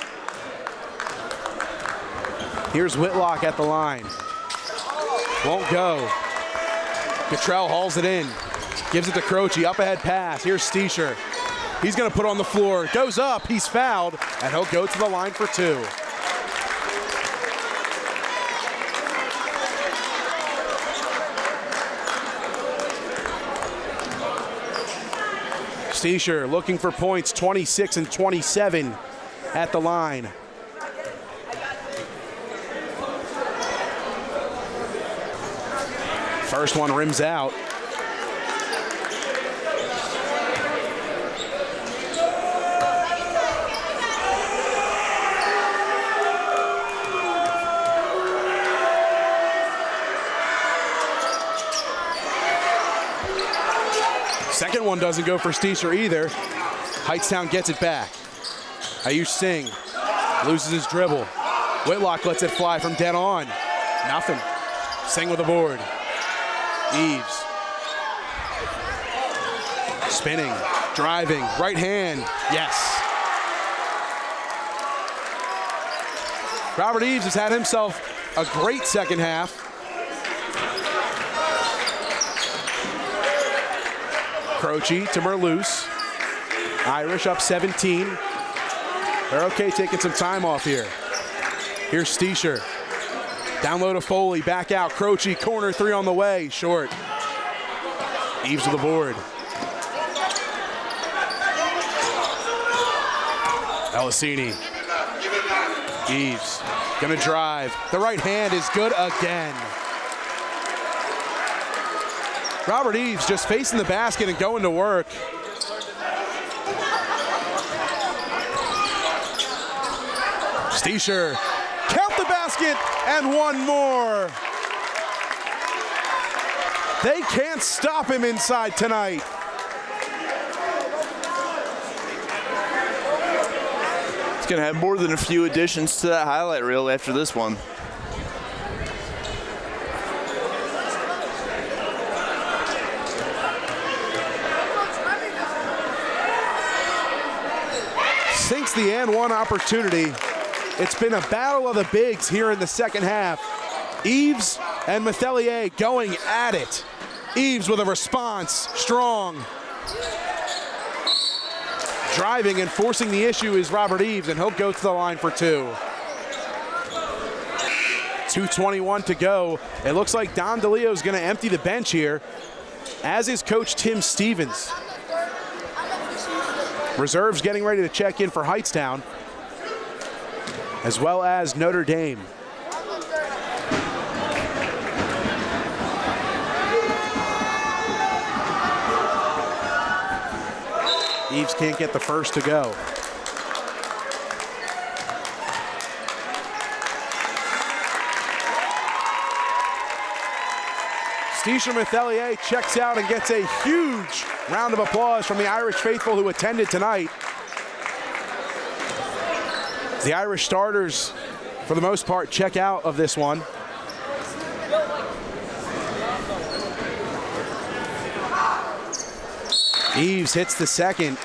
Here's Whitlock at the line. Won't go. Cottrell hauls it in. Gives it to Croce, up ahead pass. Here's Steischer. He's gonna put on the floor. Goes up, he's fouled, and he'll go to the line for 2. Steischer looking for points, 26 and 27 at the line. First one rims out. Second one doesn't go for Steischer either. Hightstown gets it back. Ayush Singh loses his dribble. Whitlock lets it fly from dead on. Nothing. Singh with a board. Eves. Spinning, driving, right hand, yes. Robert Eves has had himself a great second half. Croce to Merloose. Irish up 17. They're okay taking some time off here. Here's Steischer. Down low to Foley, back out. Croce, corner three on the way, short. Eves to the board. Elisini. Eves gonna drive. The right hand is good again. Robert Eves just facing the basket and going to work. Steischer, count the basket and one more. They can't stop him inside tonight. He's going to have more than a few additions to that highlight reel after this one. Since the and one opportunity, it's been a battle of the bigs here in the second half. Eves and Methelier going at it. Eves with a response, strong. Driving and forcing the issue is Robert Eves, and he'll go to the line for two. 2:21 to go. It looks like Don DeLeo is going to empty the bench here, as is Coach Tim Stevens. Reserves getting ready to check in for Hightstown, as well as Notre Dame. Eves can't get the first to go. Steischer Methelier checks out and gets a huge round of applause from the Irish faithful who attended tonight. The Irish starters, for the most part, check out of this one. Eves hits the second.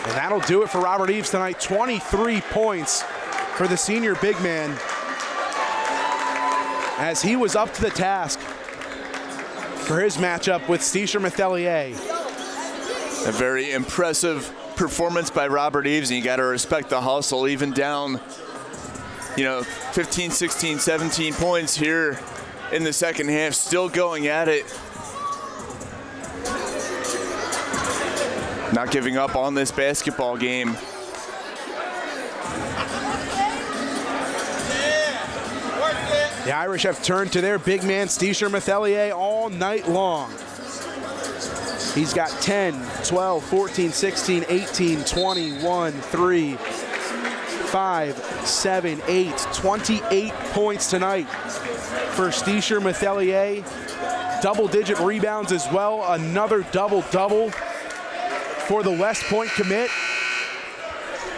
And that'll do it for Robert Eves tonight. 23 points for the senior big man, as he was up to the task for his matchup with Steischer Methelier. A very impressive performance by Robert Eves, and you got to respect the hustle, even down, 15, 16, 17 points here in the second half, still going at it. Not giving up on this basketball game. The Irish have turned to their big man, Steischer Methelier, all night long. He's got 10, 12, 14, 16, 18, 21, 3, 5, 7, 8, 28 points tonight for Steischer Methelier. Double-digit rebounds as well, another double-double for the West Point commit.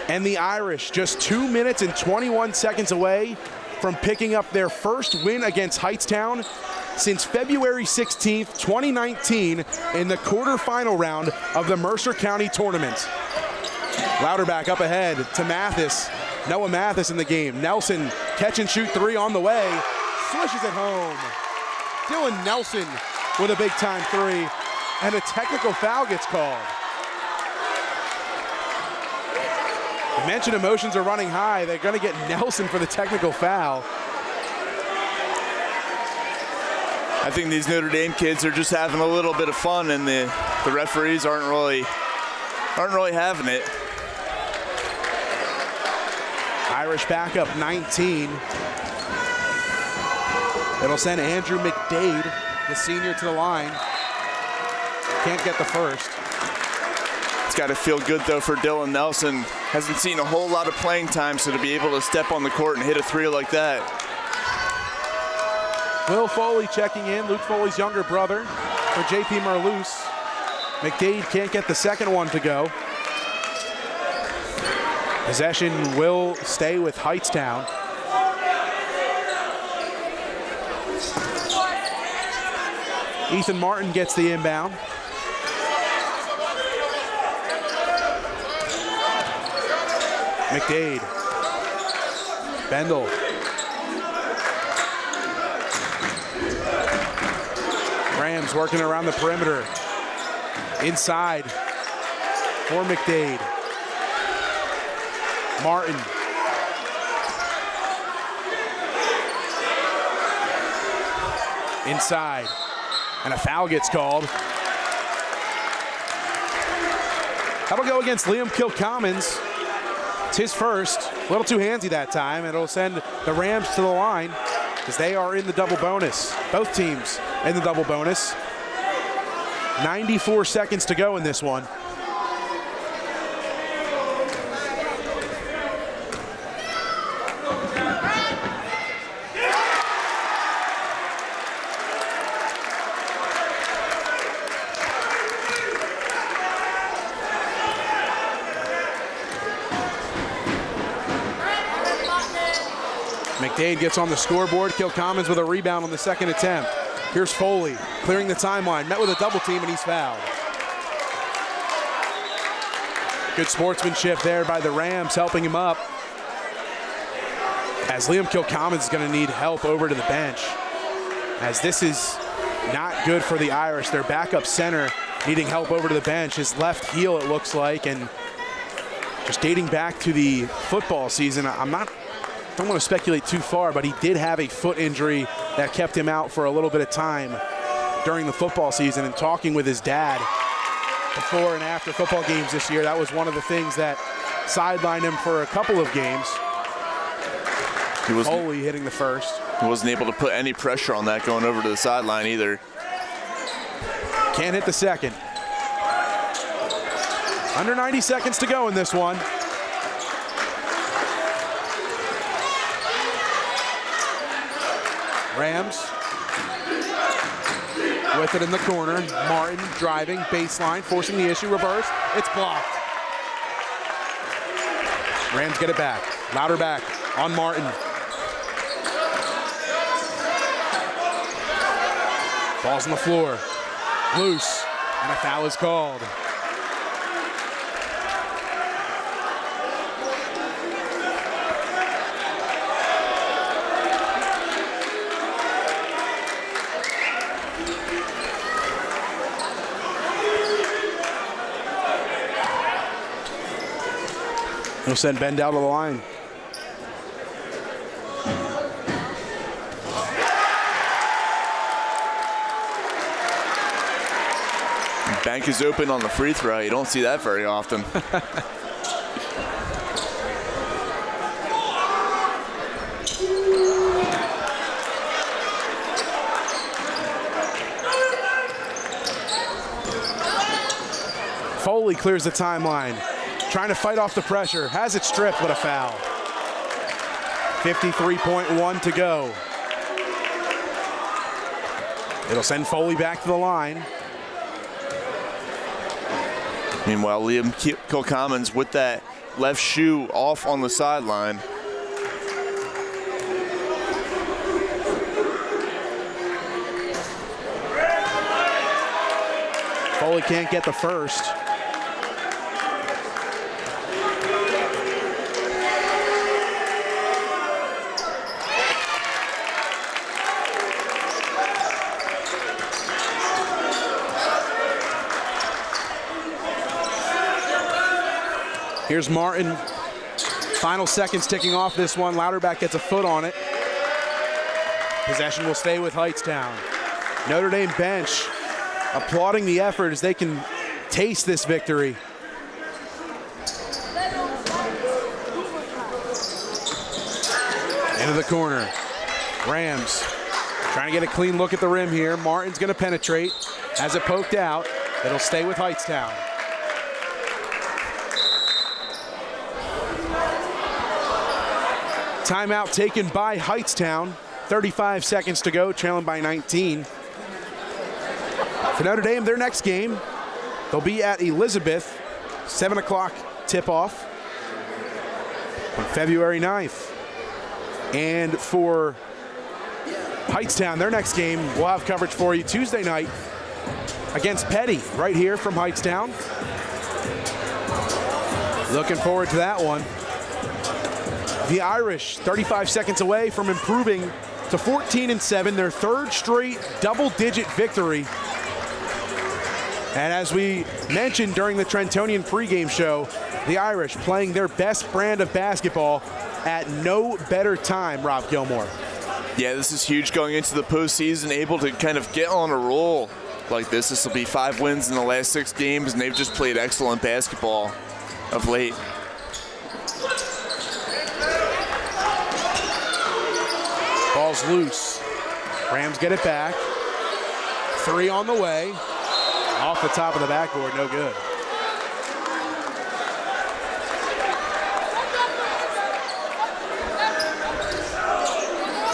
And the Irish just 2 minutes and 21 seconds away from picking up their first win against Hightstown since February 16th, 2019 in the quarterfinal round of the Mercer County Tournament. Louderback up ahead to Mathis. Noah Mathis in the game. Nelson catch and shoot three on the way. Swishes it home. Dylan Nelson with a big time three, and a technical foul gets called. I mentioned emotions are running high. They're going to get Nelson for the technical foul. I think these Notre Dame kids are just having a little bit of fun, and the referees aren't really having it. Irish back up 19. It'll send Andrew McDade, the senior, to the line. Can't get the first. It's got to feel good, though, for Dylan Nelson. Hasn't seen a whole lot of playing time, so to be able to step on the court and hit a three like that. Will Foley checking in, Luke Foley's younger brother, for JP Merloose. McDade can't get the second one to go. Possession will stay with Hightstown. Ethan Martin gets the inbound. McDade. Bendel. Rams working around the perimeter. Inside for McDade. Martin. Inside. And a foul gets called. That'll go against Liam Kilcommons. It's his first. A little too handsy that time. And it'll send the Rams to the line as they are in the double bonus. Both teams in the double bonus. 94 seconds to go in this one. McDade gets on the scoreboard. Kilcommons with a rebound on the second attempt. Here's Foley clearing the timeline. Met with a double team and he's fouled. Good sportsmanship there by the Rams, helping him up. As Liam Kilcommons is going to need help over to the bench. As this is not good for the Irish. Their backup center needing help over to the bench. His left heel, it looks like, and just dating back to the football season, I don't want to speculate too far, but he did have a foot injury that kept him out for a little bit of time during the football season. And talking with his dad before and after football games this year, that was one of the things that sidelined him for a couple of games. Foley hitting the first. He wasn't able to put any pressure on that going over to the sideline either. Can't hit the second. Under 90 seconds to go in this one. Rams with it in the corner. Martin driving, baseline, forcing the issue, reverse. It's blocked. Rams get it back. Louder back on Martin. Ball's on the floor. Loose, and a foul is called. He'll send Ben down to the line. Bank is open on the free throw. You don't see that very often. Foley clears the timeline. Trying to fight off the pressure. Has it stripped, but a foul. 53.1 to go. It'll send Foley back to the line. Meanwhile, Liam Kilcommons with that left shoe off on the sideline. Foley can't get the first. Here's Martin. Final seconds ticking off this one. Louderback gets a foot on it. Possession will stay with Hightstown. Notre Dame bench applauding the effort as they can taste this victory. Into the corner. Rams trying to get a clean look at the rim here. Martin's going to penetrate. Has it poked out. It'll stay with Hightstown. Timeout taken by Hightstown. 35 seconds to go, trailing by 19. For Notre Dame, their next game, they'll be at Elizabeth, 7 o'clock tip-off on February 9th. And for Hightstown, their next game, we'll have coverage for you Tuesday night against Petty, right here from Hightstown. Looking forward to that one. The Irish, 35 seconds away from improving to 14-7, their third straight double-digit victory. And as we mentioned during the Trentonian pregame show, the Irish playing their best brand of basketball at no better time, Rob Gilmore. Yeah, this is huge going into the postseason, able to kind of get on a roll like this. This will be 5 wins in the last 6 games, and they've just played excellent basketball of late. Ball's loose. Rams get it back. 3 on the way. Off the top of the backboard, no good.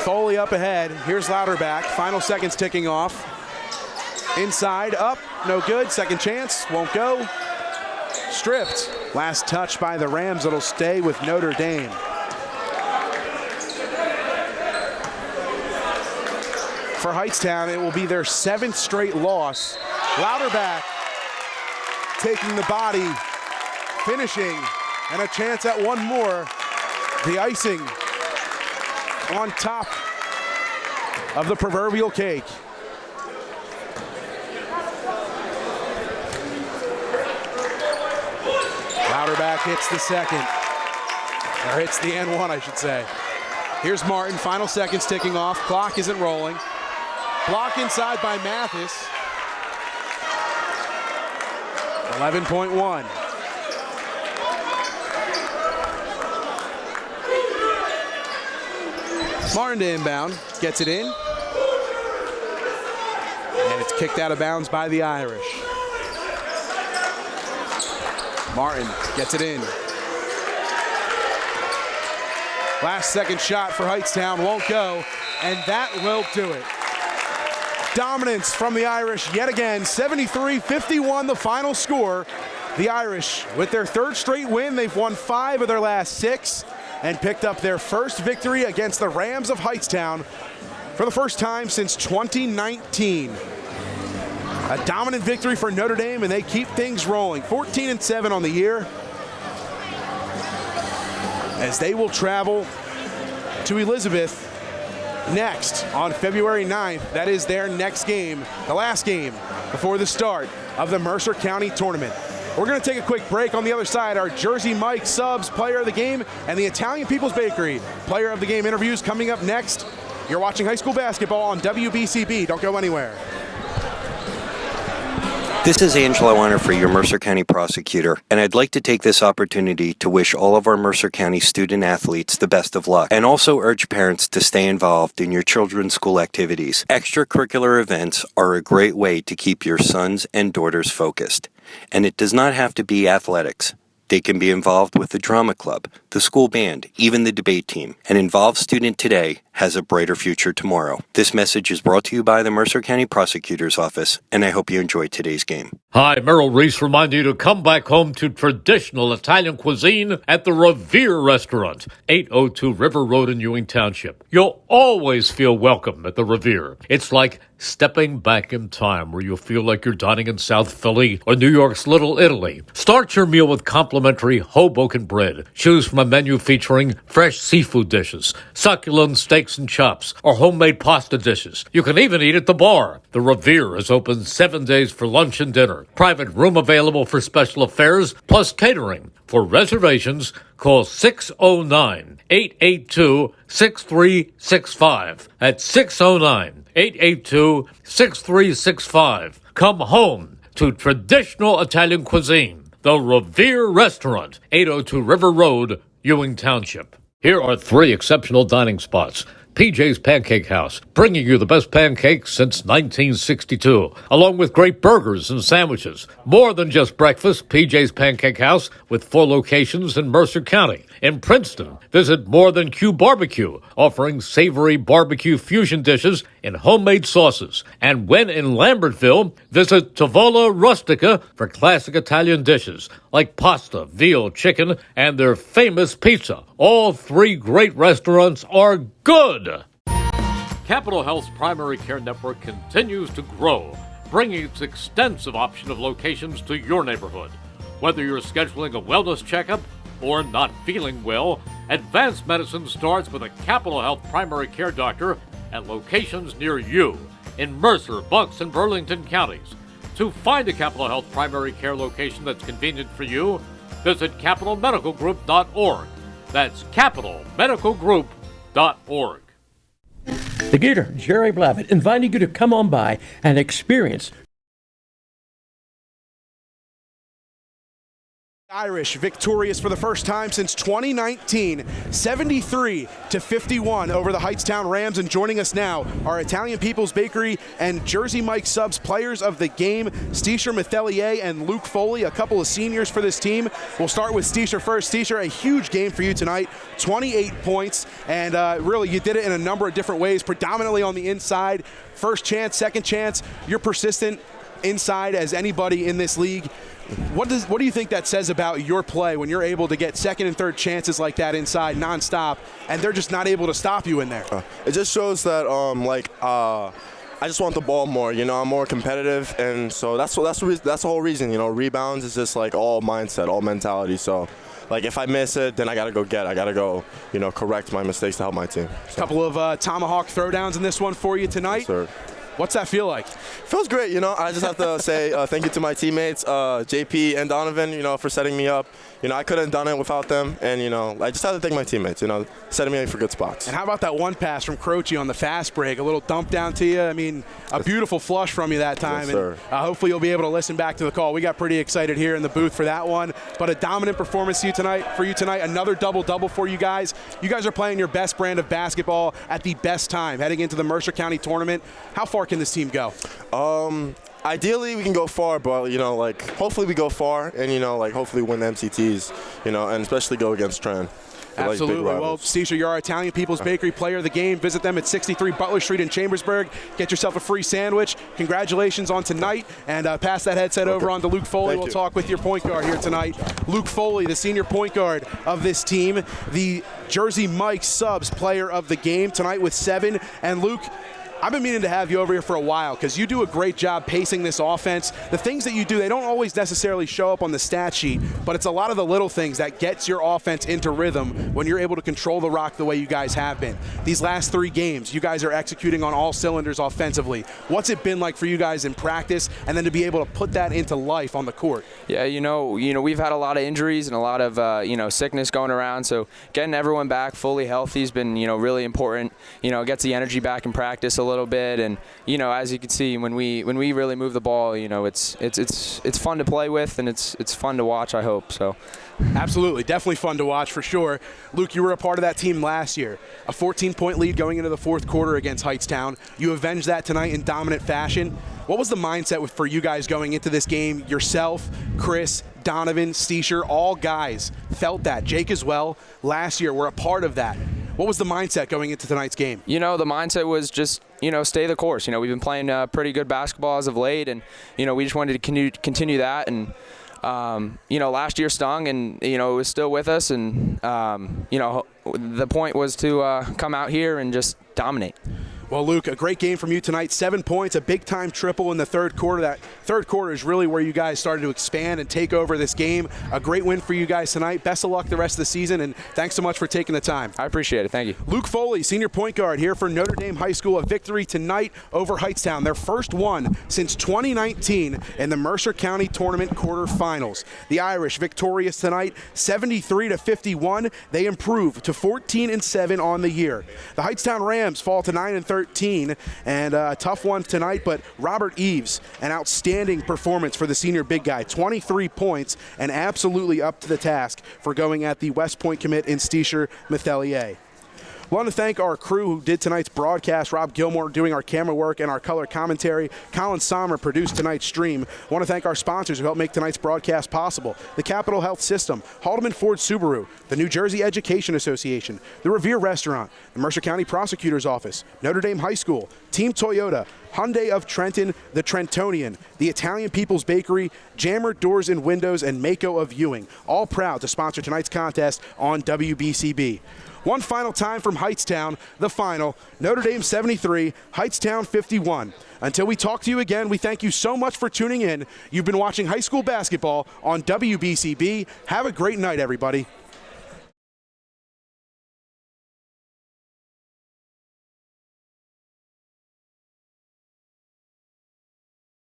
Foley up ahead. Here's Louderback. Final seconds ticking off. Inside, up, no good. Second chance, won't go. Stripped. Last touch by the Rams. It'll stay with Notre Dame. For Hightstown, it will be their 7th straight loss. Louderback taking the body, finishing, and a chance at one more. The icing on top of the proverbial cake. Louderback hits the second, or hits the and one, I should say. Here's Martin, final seconds ticking off. Clock isn't rolling. Block inside by Mathis. 11.1. Martin to inbound, gets it in. And it's kicked out of bounds by the Irish. Martin gets it in. Last second shot for Hightstown won't go, and that will do it. Dominance from the Irish yet again, 73-51 the final score. The Irish, with their 3rd straight win, they've won 5 of their last 6 and picked up their first victory against the Rams of Hightstown for the first time since 2019. A dominant victory for Notre Dame, and they keep things rolling. 14-7 on the year as they will travel to Elizabeth next on February 9th. That is their next game, the last game before the start of the Mercer County tournament. We're going to take a quick break. On the other side, our Jersey Mike Subs player of the game and the Italian People's Bakery player of the game interviews coming up next. You're watching high school basketball on WBCB. Don't go anywhere. This is Angelo Honor, your Mercer County prosecutor, and I'd like to take this opportunity to wish all of our Mercer County student athletes the best of luck, and also urge parents to stay involved in your children's school activities. Extracurricular events are a great way to keep your sons and daughters focused, and it does not have to be athletics. They can be involved with the drama club, the school band, even the debate team. An involved student today has a brighter future tomorrow. This message is brought to you by the Mercer County Prosecutor's Office, and I hope you enjoyed today's game. Hi, Merrill Reese reminding you to come back home to traditional Italian cuisine at the Revere Restaurant, 802 River Road in Ewing Township. You'll always feel welcome at the Revere. It's like stepping back in time where you'll feel like you're dining in South Philly or New York's Little Italy. Start your meal with complimentary Hoboken bread. Choose from a menu featuring fresh seafood dishes, succulent steaks and chops, or homemade pasta dishes. You can even eat at the bar. The Revere is open 7 days for lunch and dinner. Private room available for special affairs, plus catering. For reservations, call 609-882-6365. That's 609-882-6365. Come home to traditional Italian cuisine. The Revere Restaurant, 802 River Road, Ewing Township. Here are 3 exceptional dining spots. PJ's Pancake House, bringing you the best pancakes since 1962, along with great burgers and sandwiches. More than just breakfast, PJ's Pancake House, with 4 locations in Mercer County. In Princeton, visit More Than Q Barbecue, offering savory barbecue fusion dishes in homemade sauces. And when in Lambertville, visit Tavola Rustica for classic Italian dishes like pasta, veal, chicken, and their famous pizza. All 3 great restaurants are good. Capital Health's primary care network continues to grow, bringing its extensive option of locations to your neighborhood. Whether you're scheduling a wellness checkup or not feeling well, advanced medicine starts with a Capital Health primary care doctor at locations near you in Mercer, Bucks, and Burlington counties. To find a Capital Health primary care location that's convenient for you, visit capitalmedicalgroup.org. That's capitalmedicalgroup.org. The Gator, Jerry Blavitt, inviting you to come on by and experience Irish victorious for the first time since 2019, 73-51 over the Hightstown Rams. And joining us now are Italian People's Bakery and Jersey Mike Subs players of the game, Steisher Methelier and Luke Foley, a couple of seniors for this team. We'll start with Steisher first. Steisher, a huge game for you tonight, 28 points, and really you did it in a number of different ways, predominantly on the inside. First chance, second chance, you're persistent inside as anybody in this league. What do you think that says about your play when you're able to get second and third chances like that inside nonstop, and they're just not able to stop you in there? It just shows that I just want the ball more. You know, I'm more competitive, and so that's the whole reason. You know, rebounds is just like all mindset, all mentality. So, like if I miss it, then I gotta go correct my mistakes to help my team. So. Couple of tomahawk throwdowns in this one for you tonight. Yes, sir. What's that feel like? Feels great, you know. I just have to say thank you to my teammates, JP and Donovan, you know, for setting me up. You know, I couldn't have done it without them, and, you know, I just have to thank my teammates, you know, setting me up for good spots. And how about that one pass from Croce on the fast break, a little dump down to you? I mean, a beautiful flush from you that time. Yes, sir. And hopefully you'll be able to listen back to the call. We got pretty excited here in the booth for that one. But a dominant performance for you tonight, another double-double for you guys. You guys are playing your best brand of basketball at the best time, heading into the Mercer County tournament. How far can this team go? Ideally, we can go far, but, you know, like, hopefully we go far and, you know, like, hopefully win the MCTs, you know, and especially go against Trent. Absolutely. Well, Steisher, you're our Italian People's Bakery player of the game. Visit them at 63 Butler Street in Chambersburg. Get yourself a free sandwich. Congratulations on tonight. And pass that headset over on to Luke Foley. We'll talk with your point guard here tonight. Luke Foley, the senior point guard of this team, the Jersey Mike Subs player of the game tonight with 7. And Luke, I've been meaning to have you over here for a while because you do a great job pacing this offense. The things that you do, they don't always necessarily show up on the stat sheet, but it's a lot of the little things that gets your offense into rhythm when you're able to control the rock the way you guys have been. These last 3 games, you guys are executing on all cylinders offensively. What's it been like for you guys in practice and then to be able to put that into life on the court? Yeah, you know, we've had a lot of injuries and a lot of, sickness going around, so getting everyone back fully healthy has been, really important. Gets the energy back in practice a little bit, and as you can see, when we really move the ball, it's fun to play with, and it's fun to watch, I hope. So absolutely, definitely fun to watch for sure. Luke, you were a part of that team last year, a 14-point lead going into the fourth quarter against Hightstown. You avenged that tonight in dominant fashion. What was the mindset for you guys going into this game? Yourself, Chris, Donovan, Steisher, all guys felt that. Jake as well last year were a part of that. What was the mindset going into tonight's game? The mindset was just, stay the course. We've been playing pretty good basketball as of late, and, we just wanted to continue that. And, last year stung, and, it was still with us. And, the point was to come out here and just dominate. Well, Luke, a great game from you tonight. 7 points, a big-time triple in the third quarter. That third quarter is really where you guys started to expand and take over this game. A great win for you guys tonight. Best of luck the rest of the season, and thanks so much for taking the time. I appreciate it. Thank you. Luke Foley, senior point guard here for Notre Dame High School. A victory tonight over Hightstown, their first one since 2019 in the Mercer County Tournament quarterfinals. The Irish victorious tonight, 73-51. They improve to 14-7 on the year. The Hightstown Rams fall to 9-13. And a tough one tonight, but Robert Eves, an outstanding performance for the senior big guy, 23 points, and absolutely up to the task for going at the West Point commit in Steisher Methelier. I want to thank our crew who did tonight's broadcast. Rob Gilmore doing our camera work and our color commentary. Colin Sommer produced tonight's stream. I want to thank our sponsors who helped make tonight's broadcast possible. The Capital Health System, Haldeman Ford Subaru, the New Jersey Education Association, the Revere Restaurant, the Mercer County Prosecutor's Office, Notre Dame High School, Team Toyota, Hyundai of Trenton, the Trentonian, the Italian People's Bakery, Jammer Doors and Windows, and Mako of Ewing. All proud to sponsor tonight's contest on WBCB. One final time from Hightstown, the final, Notre Dame 73, Hightstown 51. Until we talk to you again, we thank you so much for tuning in. You've been watching high school basketball on WBCB. Have a great night, everybody.